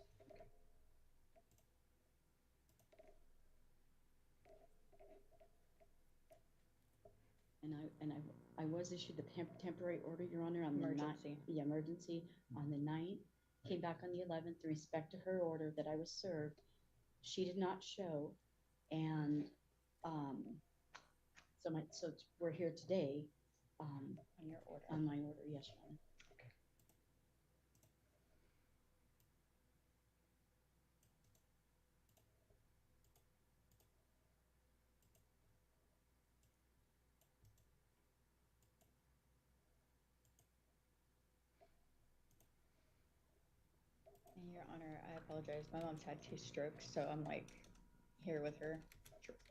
And I was issued the temporary order, Your Honor, on the emergency on the 9th. Came back on the 11th in respect to her order that I was served. She did not show, and so we're here today On your order. on my order. Yes, Your Honor. And Your Honor, I apologize. My mom's had 2 strokes, so I'm like here with her,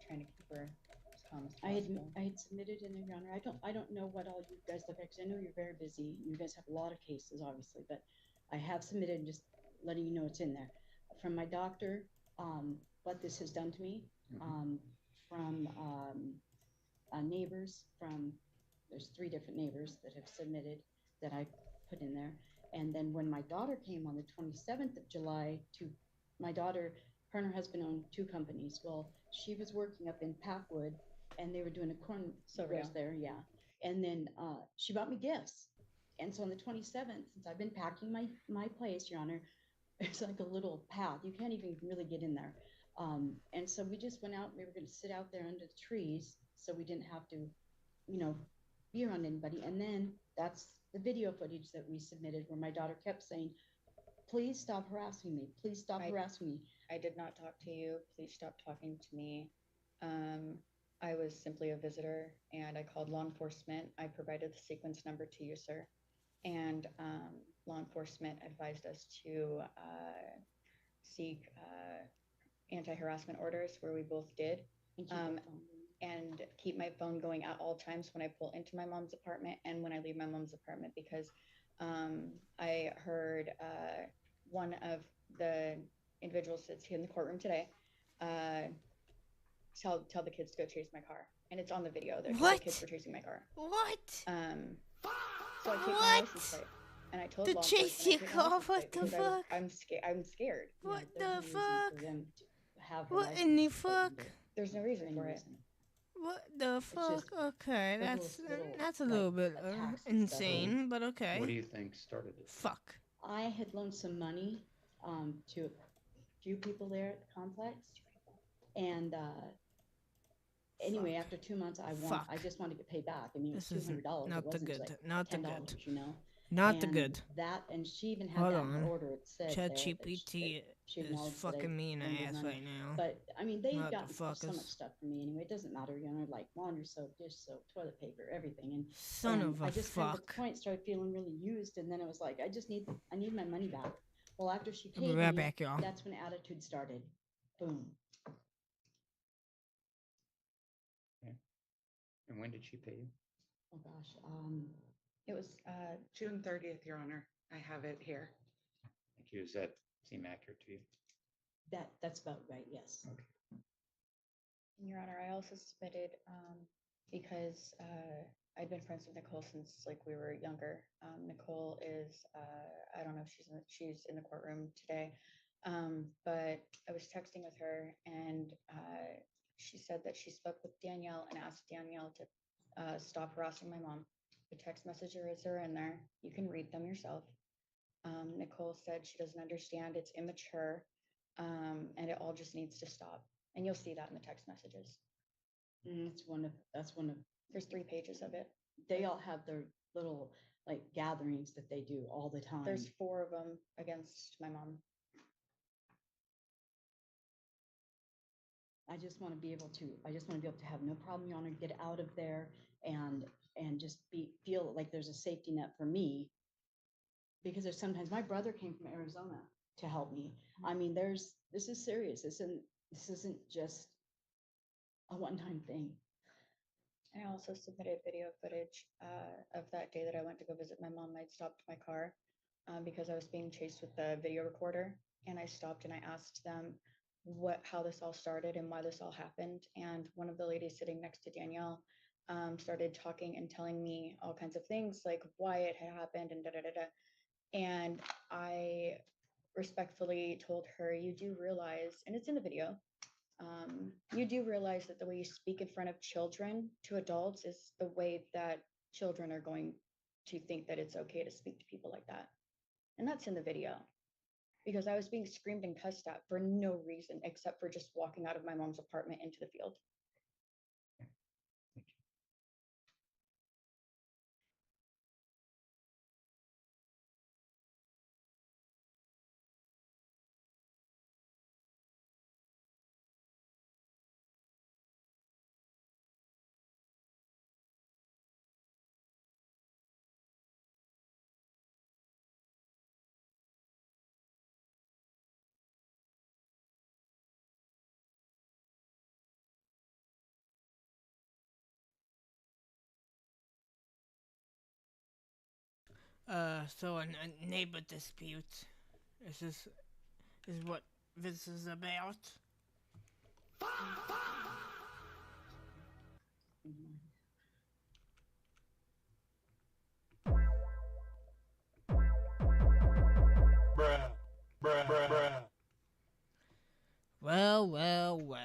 trying to keep her as calm as possible. I had submitted in there, Your Honor. I don't know what all you guys look at, because I know you're very busy. You guys have a lot of cases, obviously, but I have submitted, and just letting you know it's in there. From my doctor, what this has done to me, from neighbors, there's 3 different neighbors that have submitted that I put in there. And then when my daughter came on the 27th of July my daughter, her and her husband own 2 companies. Well, she was working up in Packwood, and they were doing a corn roast there, yeah. And then she bought me gifts. And so on the 27th, since I've been packing my place, Your Honor, it's like a little path. You can't even really get in there. And so we just went out. We were going to sit out there under the trees, so we didn't have to, you know, be around anybody. And then that's the video footage that we submitted, where my daughter kept saying, please stop harassing me. Please stop harassing me. I did not talk to you. Please stop talking to me. I was simply a visitor, and I called law enforcement. I provided the sequence number to you, sir. And law enforcement advised us to seek anti-harassment orders, where we both did. And keep my phone going at all times when I pull into my mom's apartment and when I leave my mom's apartment, because I heard one of the individuals that's here in the courtroom today tell the kids to go chase my car, and it's on the video. The kids were chasing my car. What? So I take my license plate. And I told To law chase enforcement I your couldn't car? license What plate the because fuck? I'm scared. What there's the no reason fuck? for them to have her What license in the plate fuck? number There's no for reason any for it. reason. What the fuck? just Okay, frivolous little, that's a like, little bit attacks and stuff. insane, but What do okay. you think started it? Fuck. I had loaned some money to a few people there at the complex, and anyway, Fuck. after 2 months, I Fuck. just wanted to get paid back. I mean, it was This isn't $200. not It the wasn't good. just like Not the $10, good. you know. Not the And good. that, and she even had Hold that in on. her order. It said there that ChatGPT she is acknowledged that I fucking me in the loaned her ass money. right now. But I mean, they've gotten so Motherfuckers. much stuff from me anyway. It doesn't matter, you know, like laundry soap, dish soap, toilet paper, everything. And Son of a I just kind of at fuck. the point started feeling really used, and then it was like I need my money back. Well, after she I'll be paid right me, back, y'all. that's when attitude started. Boom. Okay. And when did she pay you? Oh gosh. It was June 30th, Your Honor. I have it here. Thank you. Does that seem accurate to you? That's about right. Yes. Okay. Your Honor, I also submitted because I've been friends with Nicole since like we were younger. Nicole is I don't know if she's in the courtroom today, but I was texting with her and she said that she spoke with Danielle and asked Danielle to stop harassing my mom. The text messages are in there. You can read them yourself. Nicole said she doesn't understand. It's immature, and it all just needs to stop. And you'll see that in the text messages. That's one of. There's 3 pages of it. They all have their little like gatherings that they do all the time. There's 4 of them against my mom. I just want to be able to have no problem, Your Honor, get out of there and just feel like there's a safety net for me. Because there's sometimes my brother came from Arizona to help me. I mean, this is serious. This isn't just a one-time thing. I also submitted video footage of that day that I went to go visit my mom. I'd stopped my car because I was being chased with the video recorder, and I stopped and I asked them how this all started and why this all happened. And one of the ladies sitting next to Danielle started talking and telling me all kinds of things like why it had happened and da da da da. And I respectfully told her, you do realize, and it's in the video, you do realize that the way you speak in front of children to adults is the way that children are going to think that it's okay to speak to people like that. And that's in the video because I was being screamed and cussed at for no reason except for just walking out of my mom's apartment into the field. So a neighbor dispute. Is what this is about? Bruh, bruh, bruh, bruh. Well, well, well.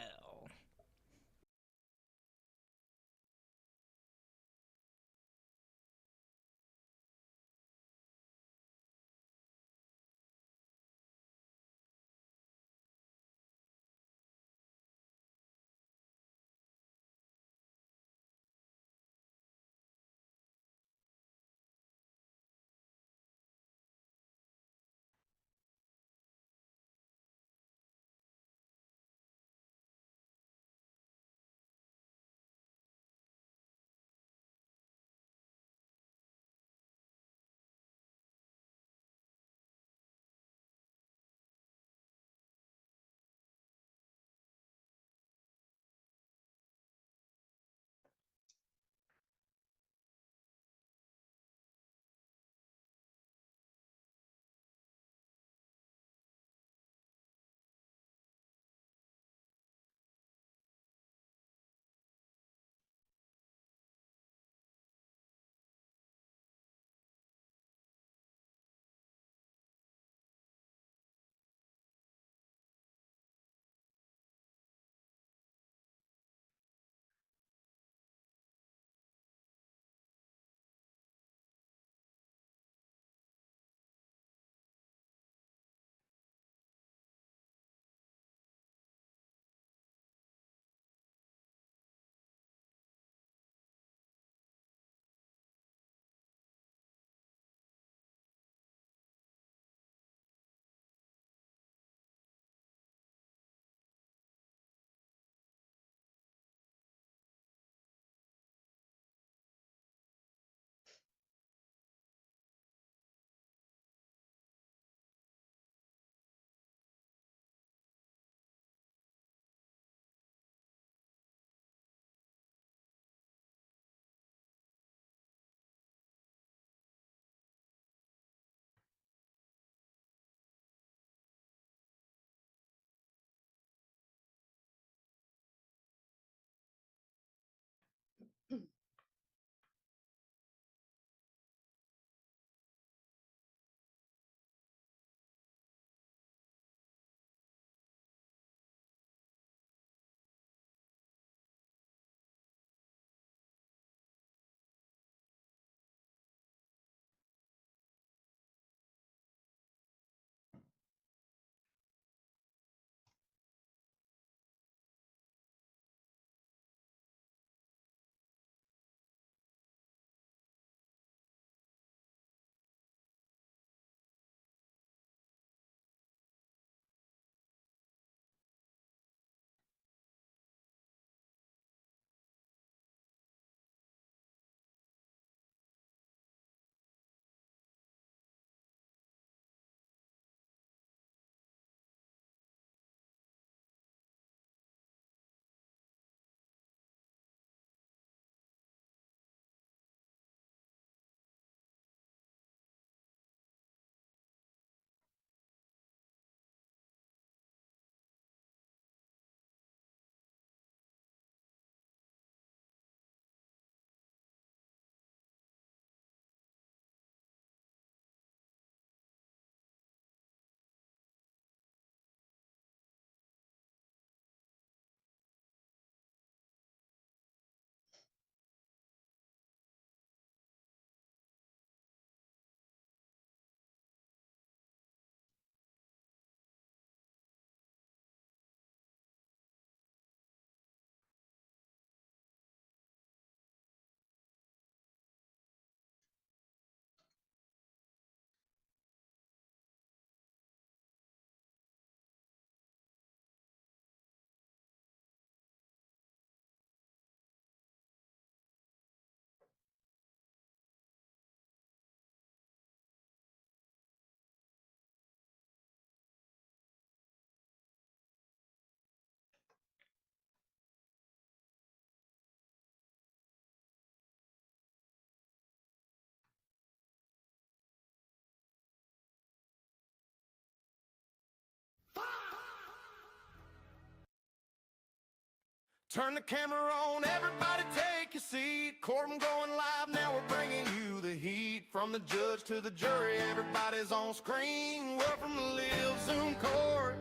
Turn the camera on, everybody take a seat. Courtroom going live, now we're bringing you the heat. From the judge to the jury, everybody's on screen. We're from the Live Zoom court,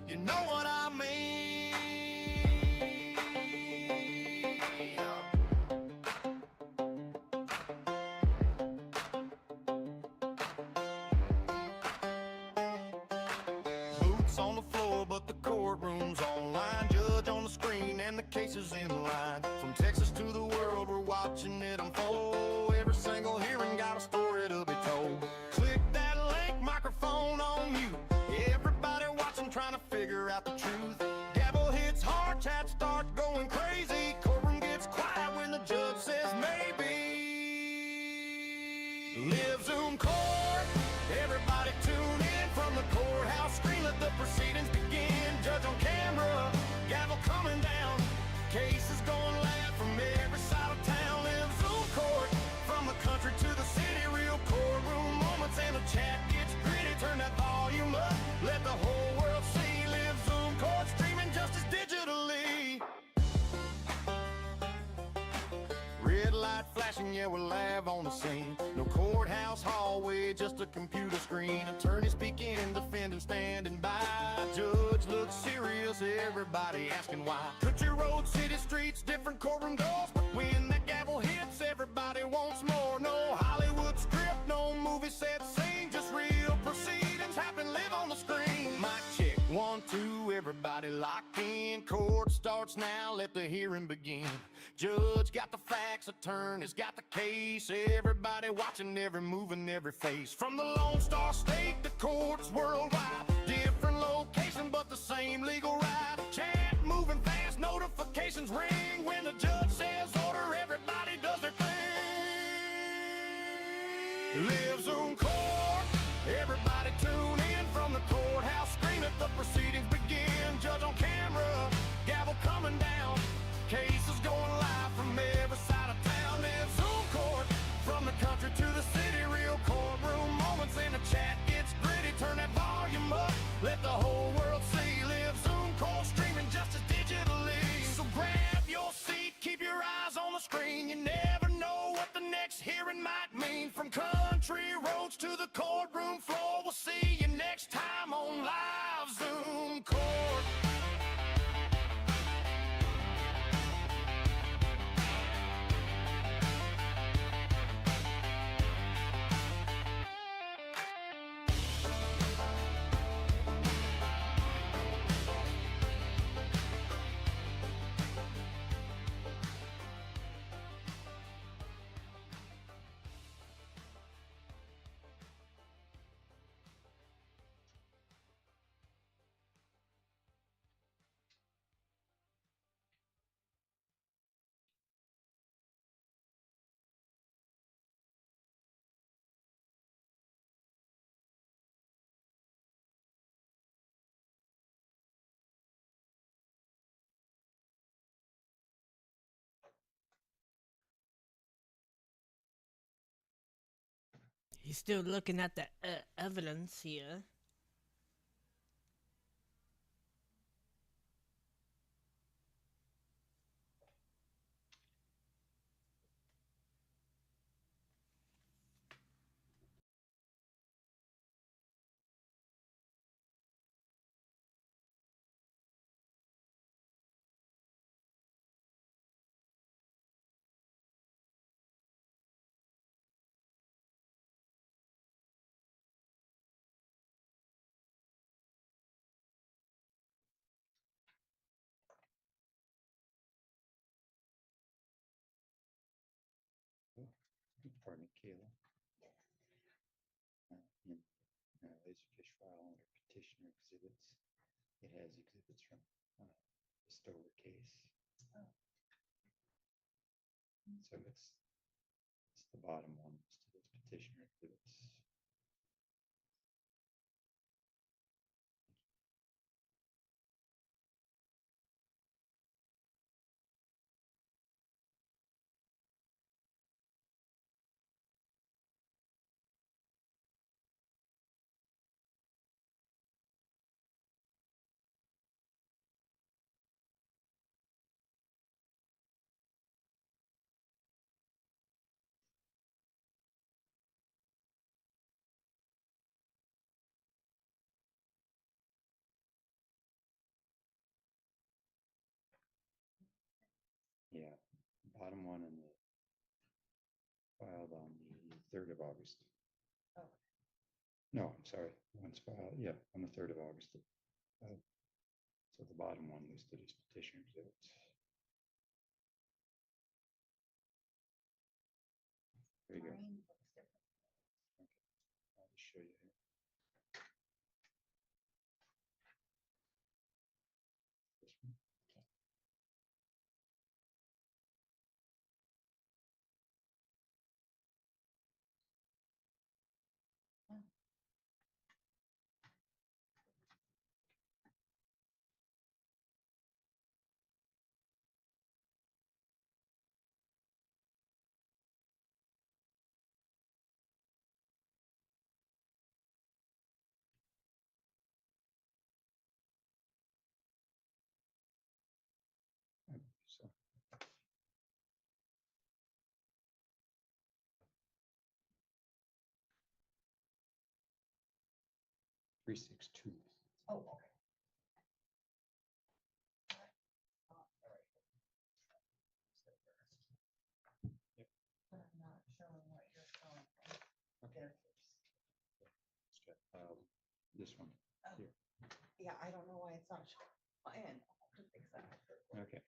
you know what I mean. Boots on the floor, but the courtroom's online. Judge on the screen and the case is in line. From Texas to the world, we're watching it unfold. Every single hearing got a story to be told. Click that link, microphone on mute. Everybody watching, trying to figure out the truth. Gavel hits hard, chat starts going crazy. Courtroom gets quiet when the judge says maybe. Live Zoom court, everybody tune in from the courthouse screen. Let the proceedings begin. Judge on camera, gavel coming down. Cases going live from every side of town. Live Zoom court, from the country to the city. Real courtroom moments and the chat gets gritty. Turn that volume up, let the whole world see. Live Zoom court, streaming justice digitally. Red light flashing, yeah, we're live on the scene. No courthouse hallway, just a computer screen. Attorney speaking, defendant standing by. Judge looks serious, everybody asking why. Country roads, city streets, different courtroom doors. But when that gavel hits, everybody wants more. No Hollywood script, no movie set scene. Just real proceedings happen, live on the screen. Mic check, 1, 2, everybody locked in. Court starts now, let the hearing begin. Judge got the facts, attorney's got the case. Everybody watching every move and every face. From the Lone Star State, the courts worldwide. Different location, but the same legal right. Chat moving fast, notifications ring. When the judge says order, everybody does their thing. Live Zoom court, everybody tune in from the courthouse screen. Let the proceedings begin. Judge on camera, gavel coming down. Cases going live from every side of town. Live Zoom court, from the country to the city. Real courtroom moments and the chat gets gritty. Turn that volume up, let the whole world see. Live Zoom court, streaming justice digitally. So grab your seat, keep your eyes on the screen. You never know what the next hearing might mean. From country roads to the courtroom floor, we'll see you next time on Live Zoom Court. He's still looking at the evidence here. Pardon me, Kayla. In Laserfish file under petitioner exhibits, it has exhibits from the Stover case. So it's the bottom one to those petitioner exhibits. 3rd of August. Oh. No, I'm sorry. One's filed, yeah, on the 3rd of August. So the bottom one listed as petition exhibits. There you go. Mine looks different. I'll just show you here. This one. So 362. Oh, okay. Yep. But I'm not showing what you're showing. Okay. It's got this one Oh. here. Yeah, I don't know why it's not showing. My end. I'll have to fix that. Okay.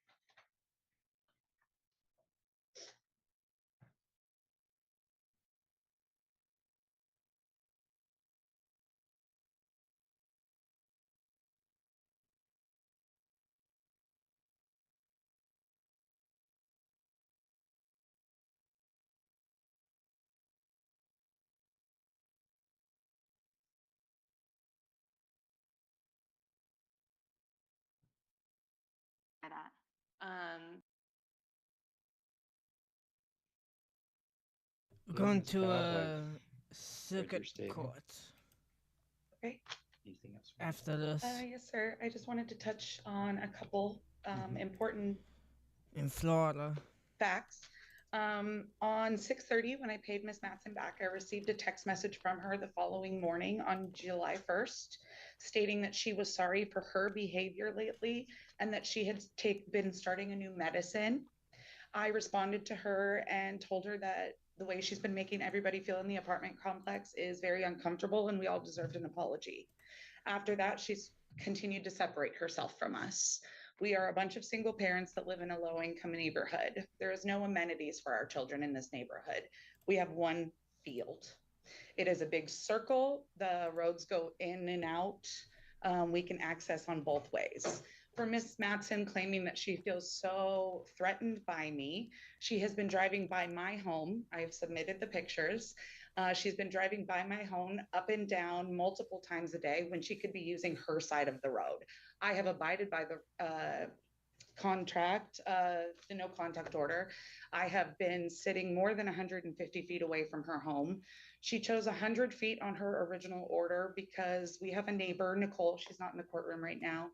We're going Ms. to Cobb, circuit statement. court Okay. Anything else? after this Yes, sir. I just wanted to touch on a couple important in Florida. facts. On 6:30, when I paid Miss Matson back, I received a text message from her the following morning on July 1st, stating that she was sorry for her behavior lately and that she had been starting a new medicine. I responded to her and told her that the way she's been making everybody feel in the apartment complex is very uncomfortable and we all deserved an apology. After that, she's continued to separate herself from us. We are a bunch of single parents that live in a low-income neighborhood. There is no amenities for our children in this neighborhood. We have one field. It is a big circle. The roads go in and out. We can access on both ways. For Miss Matson claiming that she feels so threatened by me, she has been driving by my home. I've submitted the pictures. She's been driving by my home up and down multiple times a day when she could be using her side of the road. I have abided by the contract, the no contact order. I have been sitting more than 150 feet away from her home. She chose 100 feet on her original order because we have a neighbor, Nicole. She's not in the courtroom right now.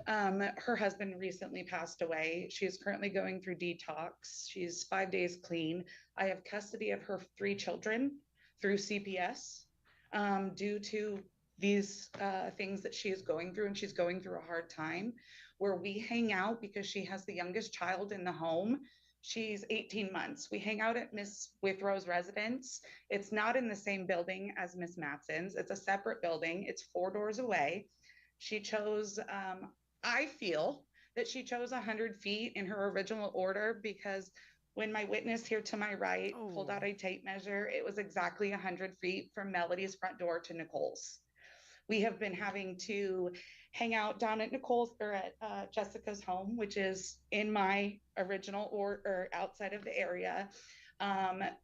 Her husband recently passed away. She is currently going through detox. She's 5 days clean. I have custody of her 3 children through CPS due to these things that she is going through, and she's going through a hard time. Where we hang out because she has the youngest child in the home. She's 18 months. We hang out at Miss Withrow's residence. It's not in the same building as Miss Matson's. It's a separate building. It's 4 doors away. She chose, I feel that she chose 100 feet in her original order because when my witness here to my right pulled out a tape measure, it was exactly 100 feet from Melody's front door to Nicole's. We have been having to hang out down at Nicole's or at Jessica's home, which is in my original or outside of the area.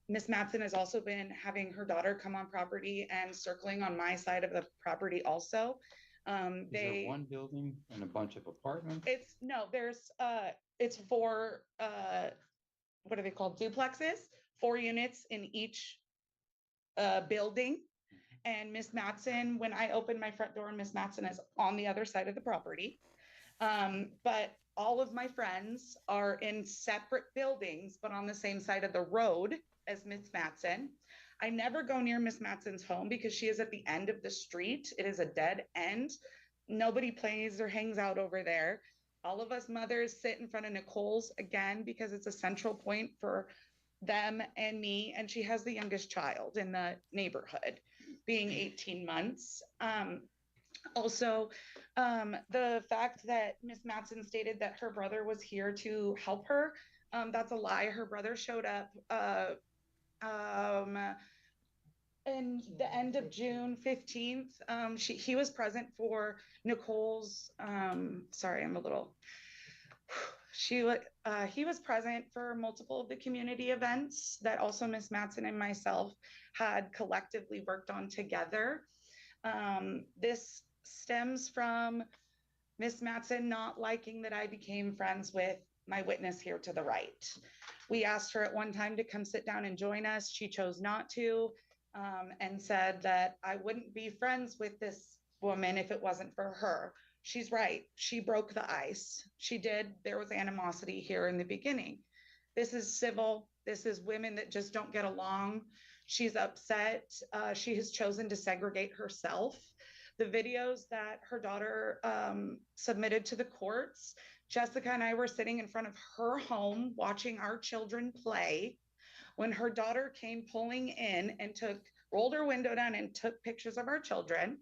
Miss Matson has also been having her daughter come on property and circling on my side of the property also. Is there one building and a bunch of apartments? It's 4, what are they called? Duplexes, 4 units in each building. And Miss Matson, when I open my front door, Miss Matson is on the other side of the property. But all of my friends are in separate buildings, but on the same side of the road as Miss Matson. I never go near Miss Matson's home because she is at the end of the street. It is a dead end. Nobody plays or hangs out over there. All of us mothers sit in front of Nicole's again because it's a central point for them and me, and she has the youngest child in the neighborhood, being 18 months. Also, the fact that Miss Matson stated that her brother was here to help her, that's a lie. Her brother showed up in the end of June 15th. He was present for Nicole's, sorry, I'm a little, he was present for multiple of the community events that also Miss Matson and myself had collectively worked on together. This stems from Miss Matson not liking that I became friends with my witness here to the right. We asked her at one time to come sit down and join us. She chose not to, and said that I wouldn't be friends with this woman if it wasn't for her. She's right. She broke the ice. She did. There was animosity here in the beginning. This is civil. This is women that just don't get along. She's upset. She has chosen to segregate herself. The videos that her daughter submitted to the courts, Jessica and I were sitting in front of her home watching our children play when her daughter came pulling in and rolled her window down and took pictures of our children.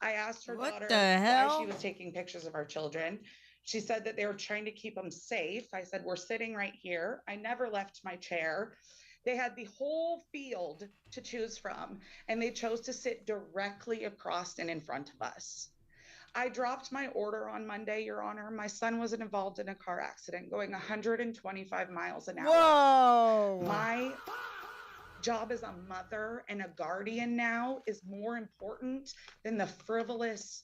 I asked her daughter why she was taking pictures of our children. She said that they were trying to keep them safe. I said, we're sitting right here. I never left my chair. They had the whole field to choose from, and they chose to sit directly across and in front of us. I dropped my order on Monday, Your Honor. My son was involved in a car accident going 125 miles an hour. Whoa! My job as a mother and a guardian now is more important than the frivolous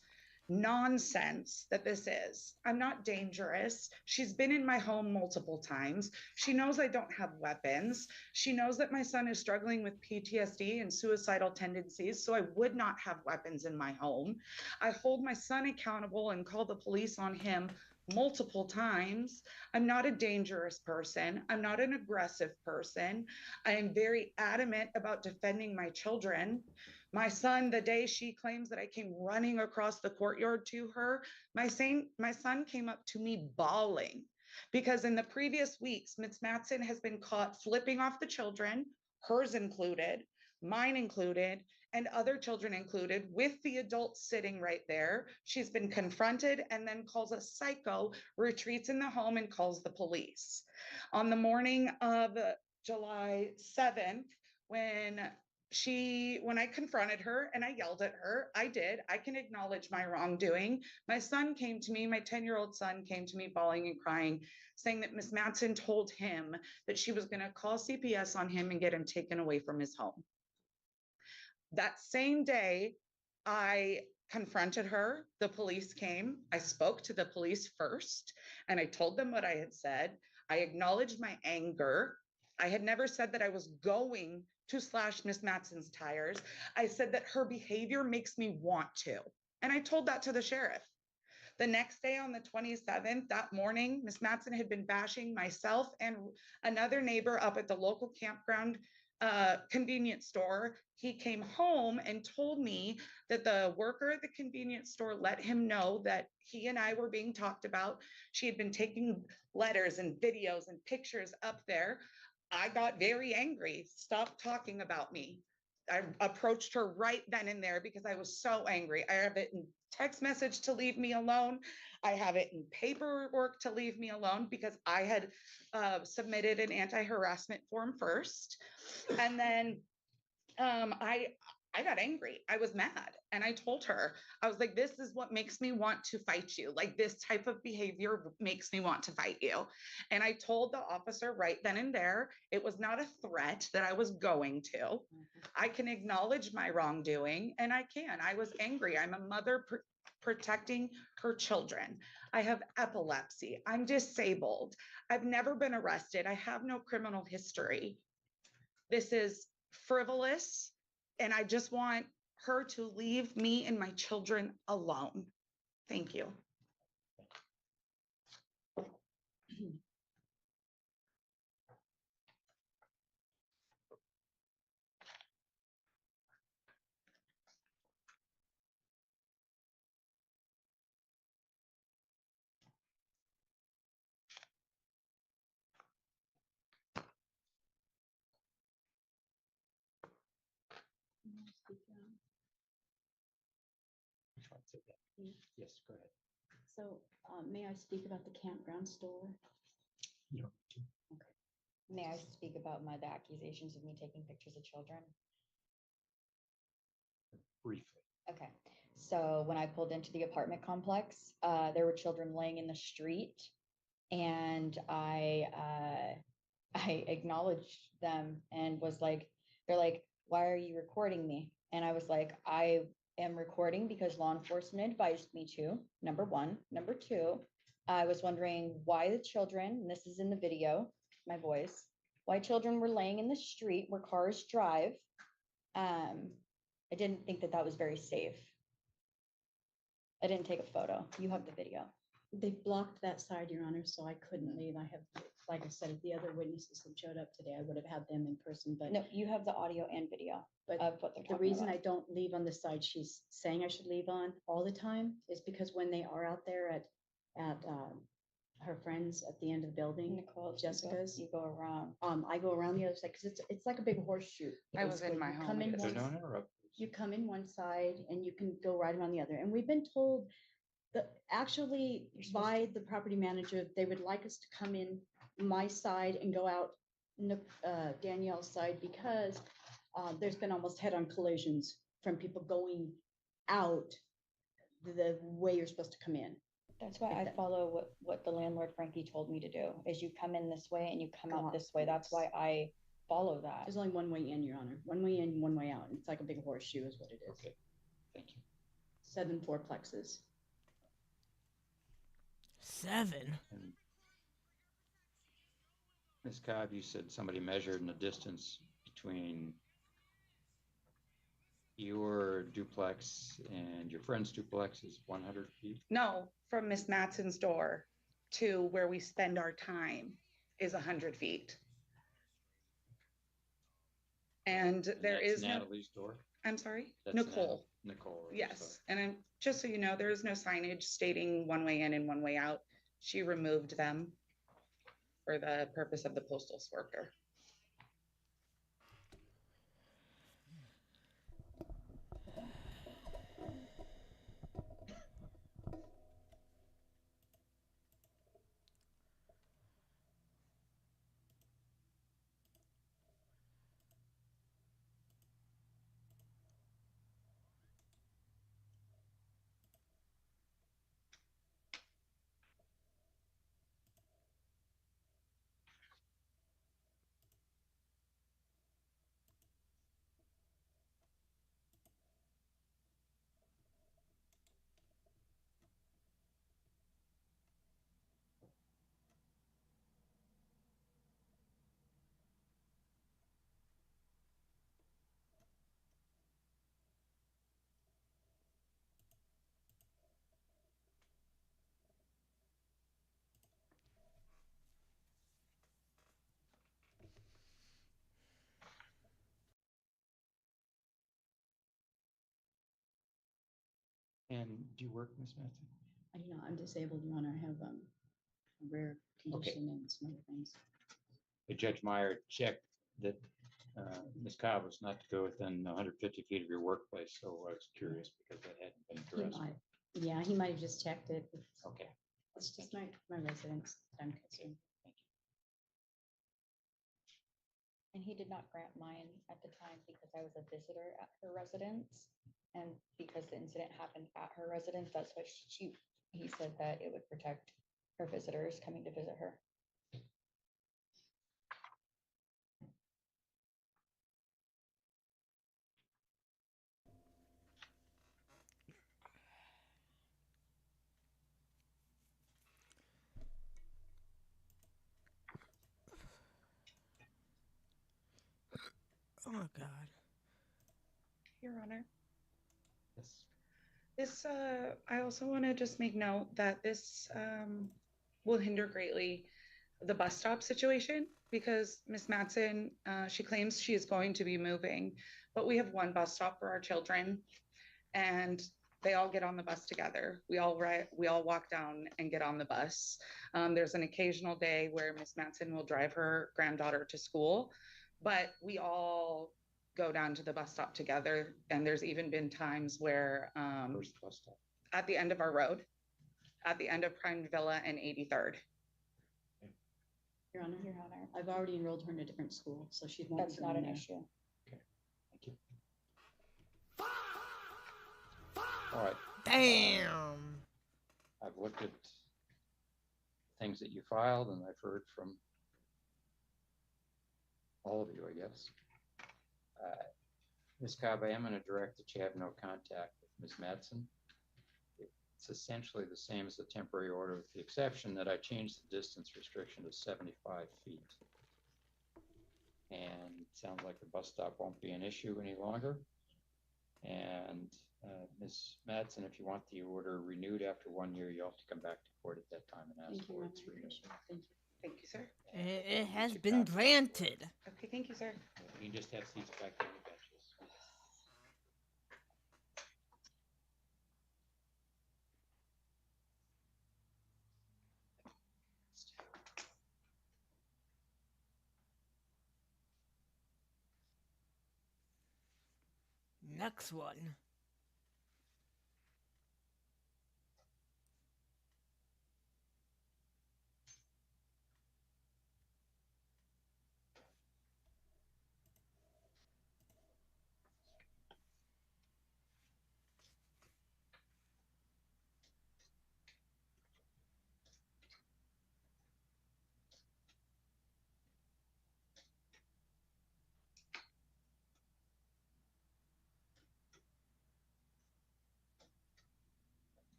nonsense that this is. I'm not dangerous. She's been in my home multiple times. She knows I don't have weapons. She knows that my son is struggling with PTSD and suicidal tendencies, so I would not have weapons in my home. I hold my son accountable and call the police on him multiple times. I'm not a dangerous person. I'm not an aggressive person. I am very adamant about defending my children. My son, the day she claims that I came running across the courtyard to her, my son came up to me bawling because in the previous weeks, Ms. Matson has been caught flipping off the children, hers included, mine included, and other children included, with the adults sitting right there. She's been confronted and then calls us psycho, retreats in the home and calls the police. On the morning of July 7th, when I confronted her and I yelled at her, I can acknowledge my wrongdoing. My son came to me, my 10-year-old son came to me bawling and crying, saying that Ms. Matson told him that she was gonna call CPS on him and get him taken away from his home. That same day, I confronted her. The police came. I spoke to the police first, and I told them what I had said. I acknowledged my anger. I had never said that I was going to slash Miss Matson's tires. I said that her behavior makes me want to. And I told that to the sheriff. The next day on the 27th, that morning, Miss Matson had been bashing myself and another neighbor up at the local campground convenience store. He came home and told me that the worker at the convenience store let him know that he and I were being talked about. She had been taking letters and videos and pictures up there. I got very angry. Stop talking about me. I approached her right then and there because I was so angry. I have it in text message to leave me alone. I have it in paperwork to leave me alone because I had submitted an anti-harassment form first. And then I got angry. I was mad. And I told her, I was like, this is what makes me want to fight you. Like, this type of behavior makes me want to fight you. And I told the officer right then and there, it was not a threat that I was going to. I can acknowledge my wrongdoing, and I can. I was angry. I'm a mother protecting her children. I have epilepsy. I'm disabled. I've never been arrested. I have no criminal history. This is frivolous, and I just want her to leave me and my children alone. Thank you. speak now? Which one said that? Yeah. Yes, go ahead. So, may I speak about the campground store? You know, May I speak about the accusations of me taking pictures of children? briefly. Okay, so when I pulled into the apartment complex, there were children laying in the street, and I acknowledged them and was like, they're like, "Why are you recording me?" And I was like, "I am recording because law enforcement advised me to, number one. Number two, I was wondering why the children, and this is in the video, my voice, why children were laying in the street where cars drive. I didn't think that that was very safe. I didn't take a photo. You have the video. They blocked that side, Your Honor, so I couldn't leave. I have, like I said, if the other witnesses had showed up today, I would have had them in person, but. No, you have the audio and video But of what they're the talking reason about. I don't leave on the side she's saying I should leave on all the time is because when they are out there at her friends at the end of the building, Nicole, Jessica's, you go around. I go around the other side because it's like a big horseshoe. I was in basically. my You home, come I in guess. So one don't interrupt. you come in one side and you can go right around the other. And we've been told that actually by the property manager, they would like us to come in my side and go out Danielle's side because there's been almost head-on collisions from people going out the way you're supposed to come in. That's why Like I that. follow what the landlord Frankie told me to do, is you come in this way and you come Go out out, this way. That's why I follow that. There's only one way in, Your Honor. One way in, one way out. It's like a big horseshoe is what it is. Okay, thank you. 7 fourplexes. 7. And Ms. Cobb, you said somebody measured in the distance between your duplex and your friend's duplex is 100 feet? No, from Miss Matson's door to where we spend our time is 100 feet. And there that's is no, Natalie's door? I'm sorry, That's Nicole. Nicole. Yes, and I'm, just so you know, there is no signage stating one way in and one way out. She removed them for the purpose of the postal worker. And do you work, Ms. Matson? I'm disabled, Your Honor. I have a rare condition and some other things. But Judge Meyer checked that Ms. Cobb was not to go within 150 feet of your workplace, so I was curious because that hadn't been addressed. He might have just checked it. Okay. It's just my residence that I'm concerned. Thank you. And he did not grant mine at the time because I was a visitor at her residence. And because the incident happened at her residence, that's what he said that it would protect her visitors coming to visit her. Oh my God. Your Honor. Yes. This, I also want to just make note that this will hinder greatly the bus stop situation because Miss Matson, she claims she is going to be moving, but we have one bus stop for our children and they all get on the bus together. We all walk down and get on the bus. There's an occasional day where Miss Matson will drive her granddaughter to school, but we all go down to the bus stop together. And there's even been times where First bus stop. at the end of our road, at the end of Prime Villa and 83rd. Your Honor, I've already enrolled her in a different school, so she's not. That's not an there. issue. Thank you. All right. Damn. I've looked at things that you filed, and I've heard from all of you, I guess. Ms. Cobb, I am going to direct that you have no contact with Ms. Madsen. It's essentially the same as the temporary order, with the exception that I changed the distance restriction to 75 feet. And it sounds like the bus stop won't be an issue any longer. And Ms. Madsen, if you want the order renewed after 1 year, you'll have to come back to court at that time and ask for its renewal. Thank you. Thank you, sir. It has been granted. Okay, thank you, sir. You can just have seats back on the benches. Next one.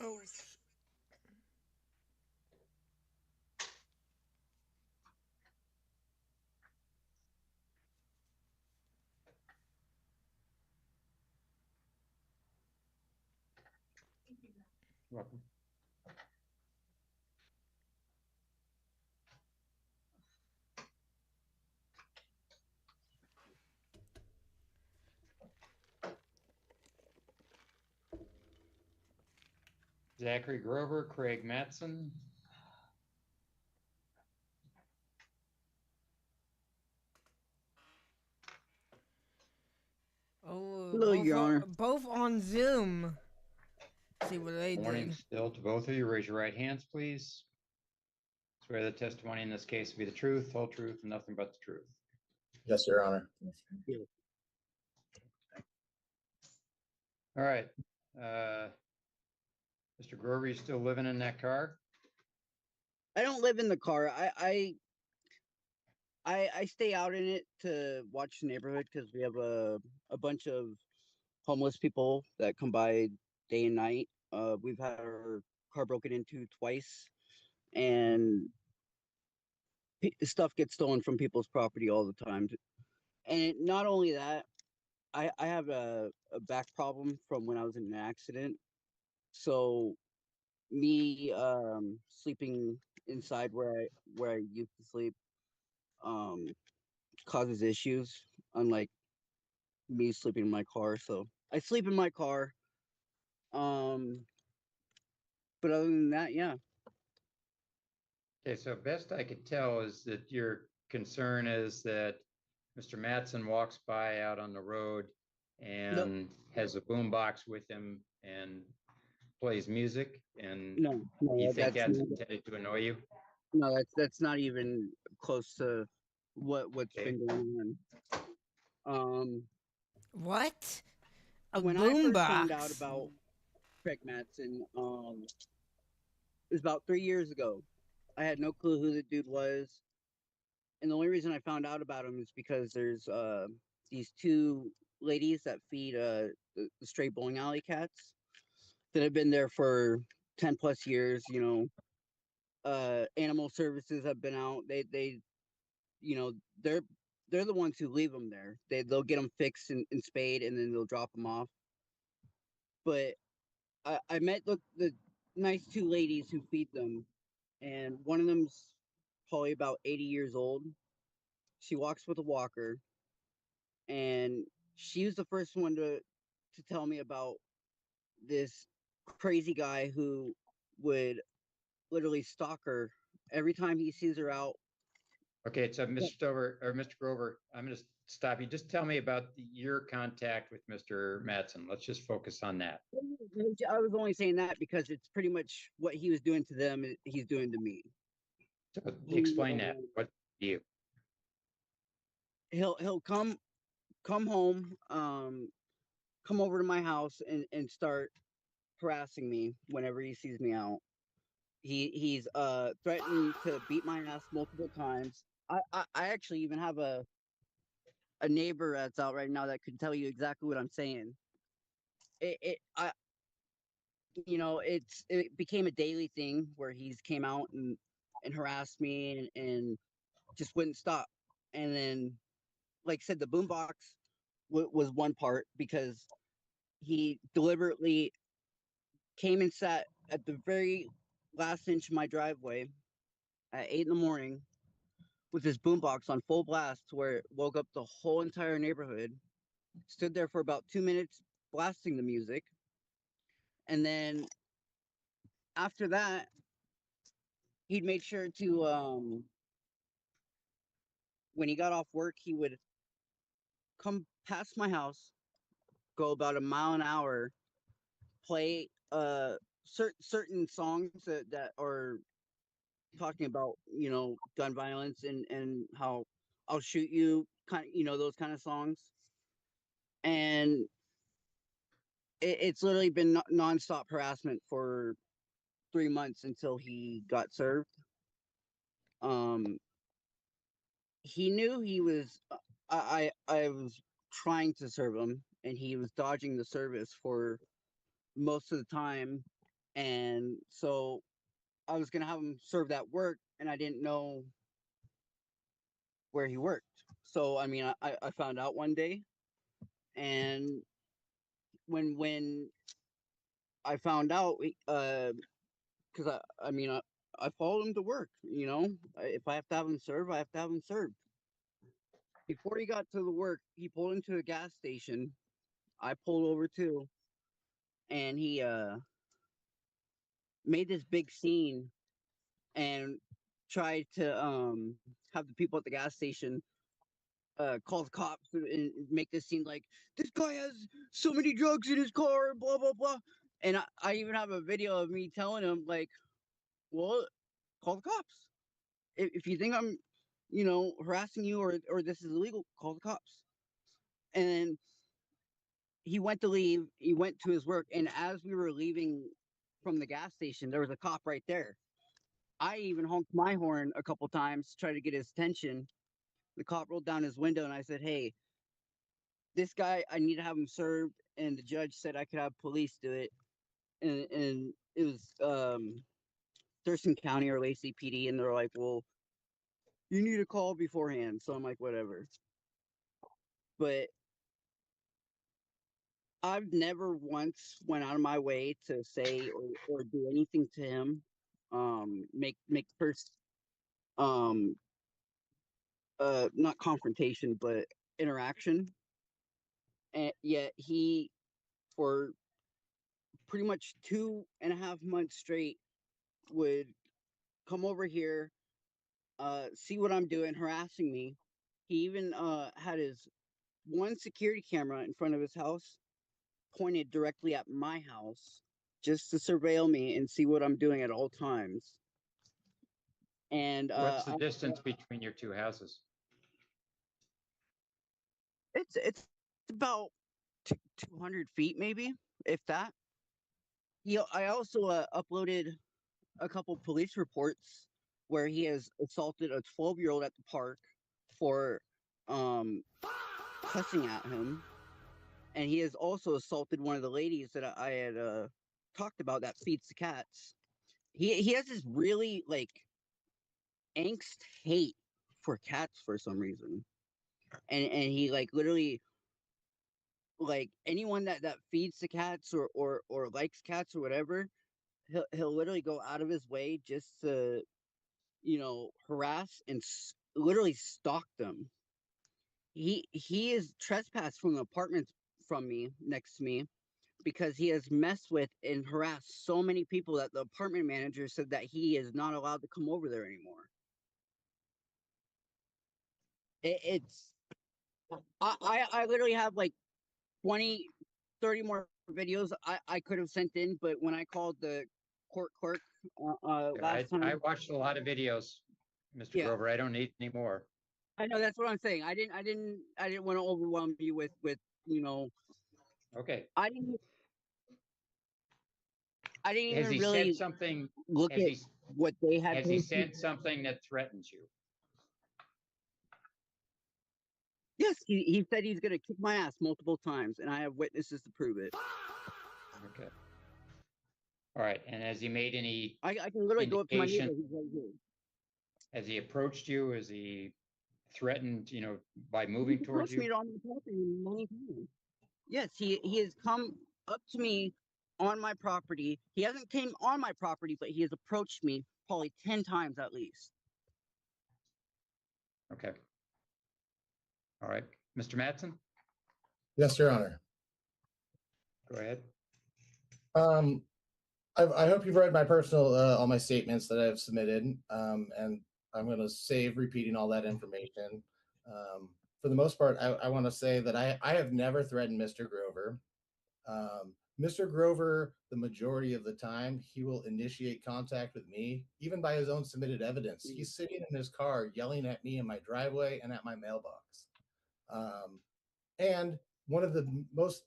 Oh. Welcome. Zachary Grover, Craig Matson. Oh, Hello, both Your on, Honor. both on Zoom. See what they Morning did. still to both of you. Raise your right hands, please. Swear the testimony in this case to be the truth, whole truth, and nothing but the truth. Yes, Your Honor. All right. Mr. Grover, you still living in that car? I don't live in the car. I stay out in it to watch the neighborhood because we have a bunch of homeless people that come by day and night. We've had our car broken into twice, and stuff gets stolen from people's property all the time. And not only that, I have a back problem from when I was in an accident. So me sleeping inside where I used to sleep causes issues, unlike me sleeping in my car. So I sleep in my car. But other than that, yeah. Okay, so best I could tell is that your concern is that Mr. Matson walks by out on the road and has a boombox with him and plays music, and No, you think that's not, intended to annoy you? no, that's not even close to what's been going on. What? A when I first boombox. found out about Craig Matson, it was about 3 years ago. I had no clue who the dude was, and the only reason I found out about him is because there's these two ladies that feed the stray bowling alley cats that have been there for 10 plus years. You know, animal services have been out. They you know, they're the ones who leave them there. They'll get them fixed and spayed, and then they'll drop them off. But I met the nice two ladies who feed them, and one of them's probably about 80 years old. She walks with a walker, and she was the first one to tell me about this crazy guy who would literally stalk her every time he sees her out. Okay, so Mr. Stover or Mr. Grover, I'm going to stop you. Just tell me about your contact with Mr. Matson. Let's just focus on that. I was only saying that because it's pretty much what he was doing to them, he's doing to me. So explain that. What do you? He'll come home, come over to my house and start harassing me whenever he sees me out. He's threatened to beat my ass multiple times. I actually even have a neighbor that's out right now that could tell you exactly what I'm saying. You know, it became a daily thing where he's came out and harassed me and just wouldn't stop. And then, like I said, the boombox was one part because he deliberately came and sat at the very last inch of my driveway at 8 in the morning with his boombox on full blast to where it woke up the whole entire neighborhood. Stood there for about 2 minutes blasting the music. And then after that, he'd make sure to when he got off work, he would come past my house, go about a mile an hour, play certain songs that are talking about, you know, gun violence and how I'll shoot you, kind of, you know, those kind of songs. And it's literally been nonstop harassment for 3 months until he got served. He knew he was. I was trying to serve him, and he was dodging the service for most of the time, and so I was gonna have him served at work, and I didn't know where he worked. So I mean, I found out one day, and when I found out, because I mean I followed him to work. You know, if I have to have him served, I have to have him served. Before he got to the work, he pulled into a gas station. I pulled over too, and he made this big scene and tried to have the people at the gas station call the cops and make this scene like this guy has so many drugs in his car, blah blah blah. And I even have a video of me telling him like, well, call the cops. If you think I'm, you know, harassing you or this is illegal, call the cops. And he went to leave. He went to his work, and as we were leaving from the gas station, there was a cop right there. I even honked my horn a couple times to try to get his attention. The cop rolled down his window, and I said, "Hey, this guy, I need to have him served." And the judge said I could have police do it, and it was Thurston County or Lacey PD, and they're like, "Well, you need a call beforehand." So I'm like, "Whatever." But I've never once went out of my way to say or do anything to him, make first, um, not confrontation, but interaction. And yet he, for pretty much 2.5 months straight, would come over here, see what I'm doing, harassing me. He even had his one security camera in front of his house pointed directly at my house just to surveil me and see what I'm doing at all times. And What's the distance between your two houses? It's about 200 feet, maybe, if that. I also uploaded a couple police reports where he has assaulted a 12-year-old at the park for cussing at him. and he has also assaulted one of the ladies that I had talked about that feeds the cats. He has this really like angst hate for cats for some reason, and he like literally like anyone that feeds the cats or likes cats or whatever, he'll literally go out of his way just to harass and literally stalk them. He is trespassed from the apartment from me next to me because he has messed with and harassed so many people that the apartment manager said that he is not allowed to come over there anymore. It's I literally have like 20, 30 more videos I could have sent in, but when I called the court clerk last time, I watched a lot of videos, Mr. Yeah. Grover. I don't need any more. I know that's what I'm saying. I didn't want to overwhelm you with Okay. I didn't Has even he really said something? look Has at he, what they had. has he said something that threatens you? Yes, he said he's going to kick my ass multiple times, and I have witnesses to prove it. Okay. All right. And has he made any I can literally go up to my neighbor. indication? He's right here. Has he approached you? Has he threatened, by moving He's towards approached me you? on the property many times. Yes, he has come up to me on my property. He hasn't came on my property, but he has approached me probably 10 times at least. Okay. All right. Mr. Mattson, Yes, Your Honor. go ahead. I hope you've read my personal, all my statements that I've submitted, and I'm going to save repeating all that information. For the most part, I want to say that I have never threatened Mr. Grover. Mr. Grover, the majority of the time, he will initiate contact with me, even by his own submitted evidence. He's sitting in his car yelling at me in my driveway and at my mailbox. And one of the most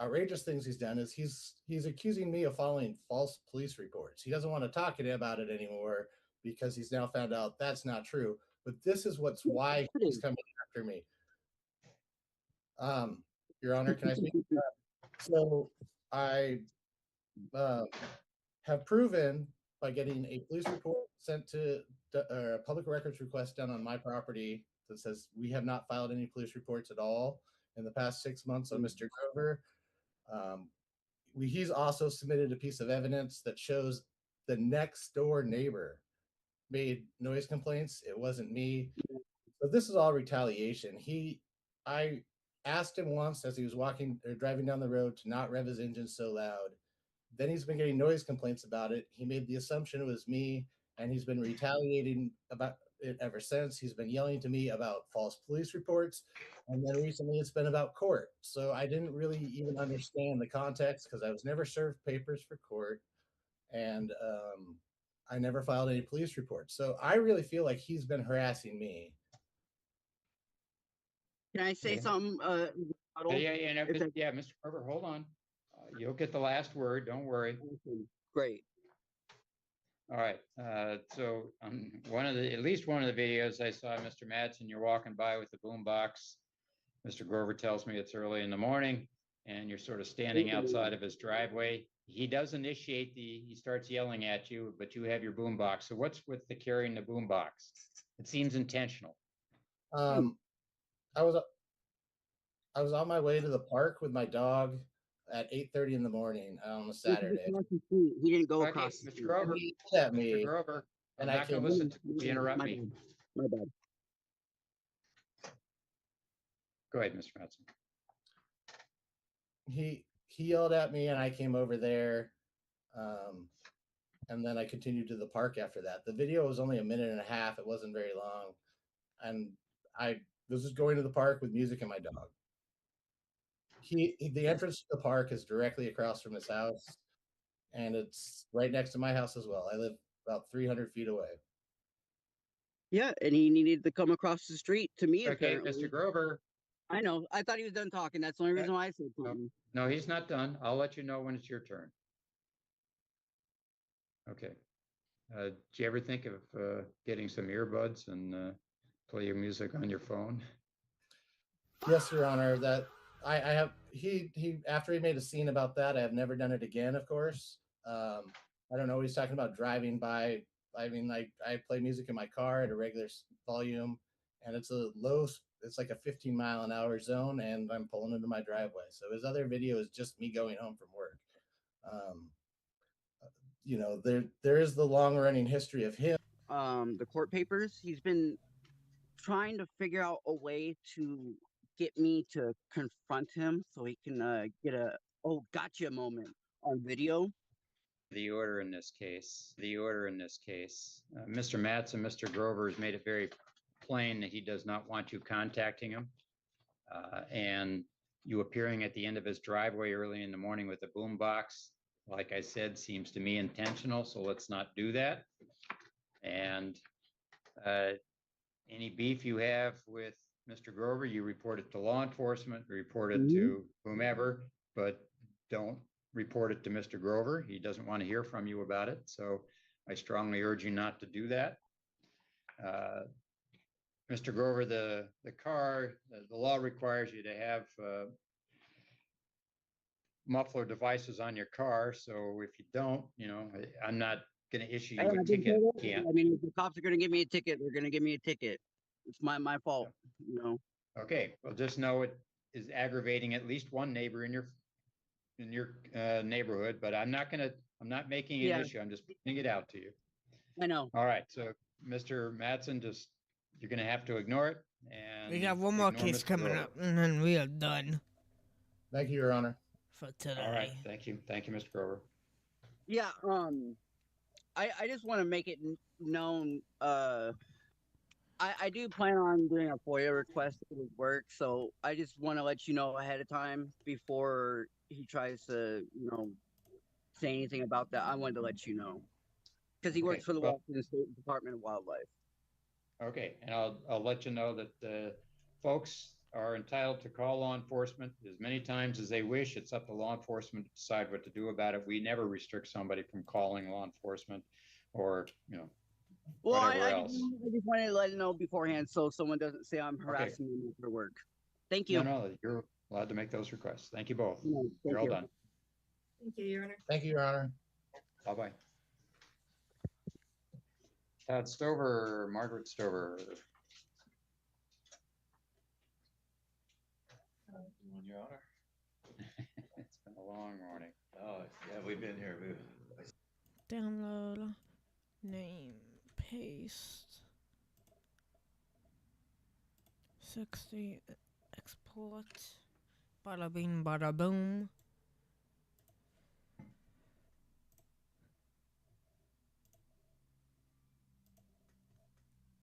outrageous things he's done is he's accusing me of filing false police reports. He doesn't want to talk to me about it anymore because he's now found out that's not true. But this is why he's coming after me. Your Honor, can I speak? So I have proven by getting a police report sent to a public records request done on my property that says we have not filed any police reports at all in the past 6 months on Mr. Grover. He's also submitted a piece of evidence that shows the next door neighbor made noise complaints. It wasn't me. So this is all retaliation. I asked him once as he was walking or driving down the road to not rev his engine so loud. Then he's been getting noise complaints about it. He made the assumption it was me, and he's been retaliating about it ever since. He's been yelling to me about false police reports, and then recently it's been about court. So I didn't really even understand the context because I was never served papers for court, and I never filed any police reports. So I really feel like he's been harassing me. Can I say something? Yeah, Mr. Grover, hold on. You'll get the last word. Don't worry. Great. All right. So on at least one of the videos I saw, Mr. Mattson, you're walking by with the boom box. Mr. Grover tells me it's early in the morning, and you're sort of standing outside of his driveway. He does initiate he starts yelling at you, but you have your boom box. So what's with the carrying the boom box? It seems intentional. I was on my way to the park with my dog at 8:30 in the morning on a Saturday. He didn't go Okay, across. Mr. Grover. He yelled at me, Mr. Grover, I'm and I not going came. to listen to you interrupt me. My bad. Go ahead, Mr. Mattson. He yelled at me, and I came over there, and then I continued to the park after that. The video was only a minute and a half. It wasn't very long, and I was just going to the park with music and my dog. The entrance to the park is directly across from his house, and it's right next to my house as well. I live about 300 feet away. Yeah, and he needed to come across the street to me. Okay, apparently. Mr. Grover. I know. I thought he was done talking. That's the only reason why I said something. No, he's not done. I'll let you know when it's your turn. Okay. Do you ever think of getting some earbuds and play your music on your phone? Yes, Your Honor. I have he after he made a scene about that, I have never done it again. Of course, I don't know. He's talking about driving by. I mean, like I play music in my car at a regular volume, and it's a low. It's like a 15-mile-an-hour zone, and I'm pulling into my driveway. So his other video is just me going home from work. Um, you know, there is the long-running history of him. The court papers. He's been trying to figure out a way to get me to confront him so he can get a "oh gotcha" moment on video. The order in this case, Mr. Matz and Mr. Grover has made it very plain that he does not want you contacting him. And you appearing at the end of his driveway early in the morning with a boom box, like I said, seems to me intentional, so let's not do that. And any beef you have with Mr. Grover, you report it to law enforcement, report it to whomever, but don't report it to Mr. Grover. He doesn't want to hear from you about it. So I strongly urge you not to do that. Mr. Grover, the car, the law requires you to have muffler devices on your car. So if you don't, you know, I'm not going to issue you a ticket. I mean, if the cops are going to give me a ticket, they're going to give me a ticket. It's my fault, you know. Okay, well, just know it is aggravating at least one neighbor in your neighborhood, but I'm not making an issue. I'm just putting it out to you. I know. All right, so Mr. Madsen, you're gonna have to ignore it. And we got one more case coming up, and then we are done. Thank you, Your Honor. For today. All right, thank you, Mr. Grover. Yeah, I just want to make it known. I do plan on doing a FOIA request at his work, so I just want to let you know ahead of time before he tries to, you know, say anything about that. I wanted to let you know because he works for the Washington State Department of Wildlife. Okay, and I'll let you know that folks are entitled to call law enforcement as many times as they wish. It's up to law enforcement to decide what to do about it. We never restrict somebody from calling law enforcement or, you know, well, whatever I else. just wanted to let you know beforehand so someone doesn't say I'm harassing them for work. Thank you. No, you're allowed to make those requests. Thank you both. No, you're all done. Thank you, Your Honor. Thank you, Your Honor. Bye-bye. Todd Stover, Margaret Stover. Your Honor. It's been a long morning. Oh, yeah, we've been here. Download, name, paste, 60, export, bada bing, bada boom.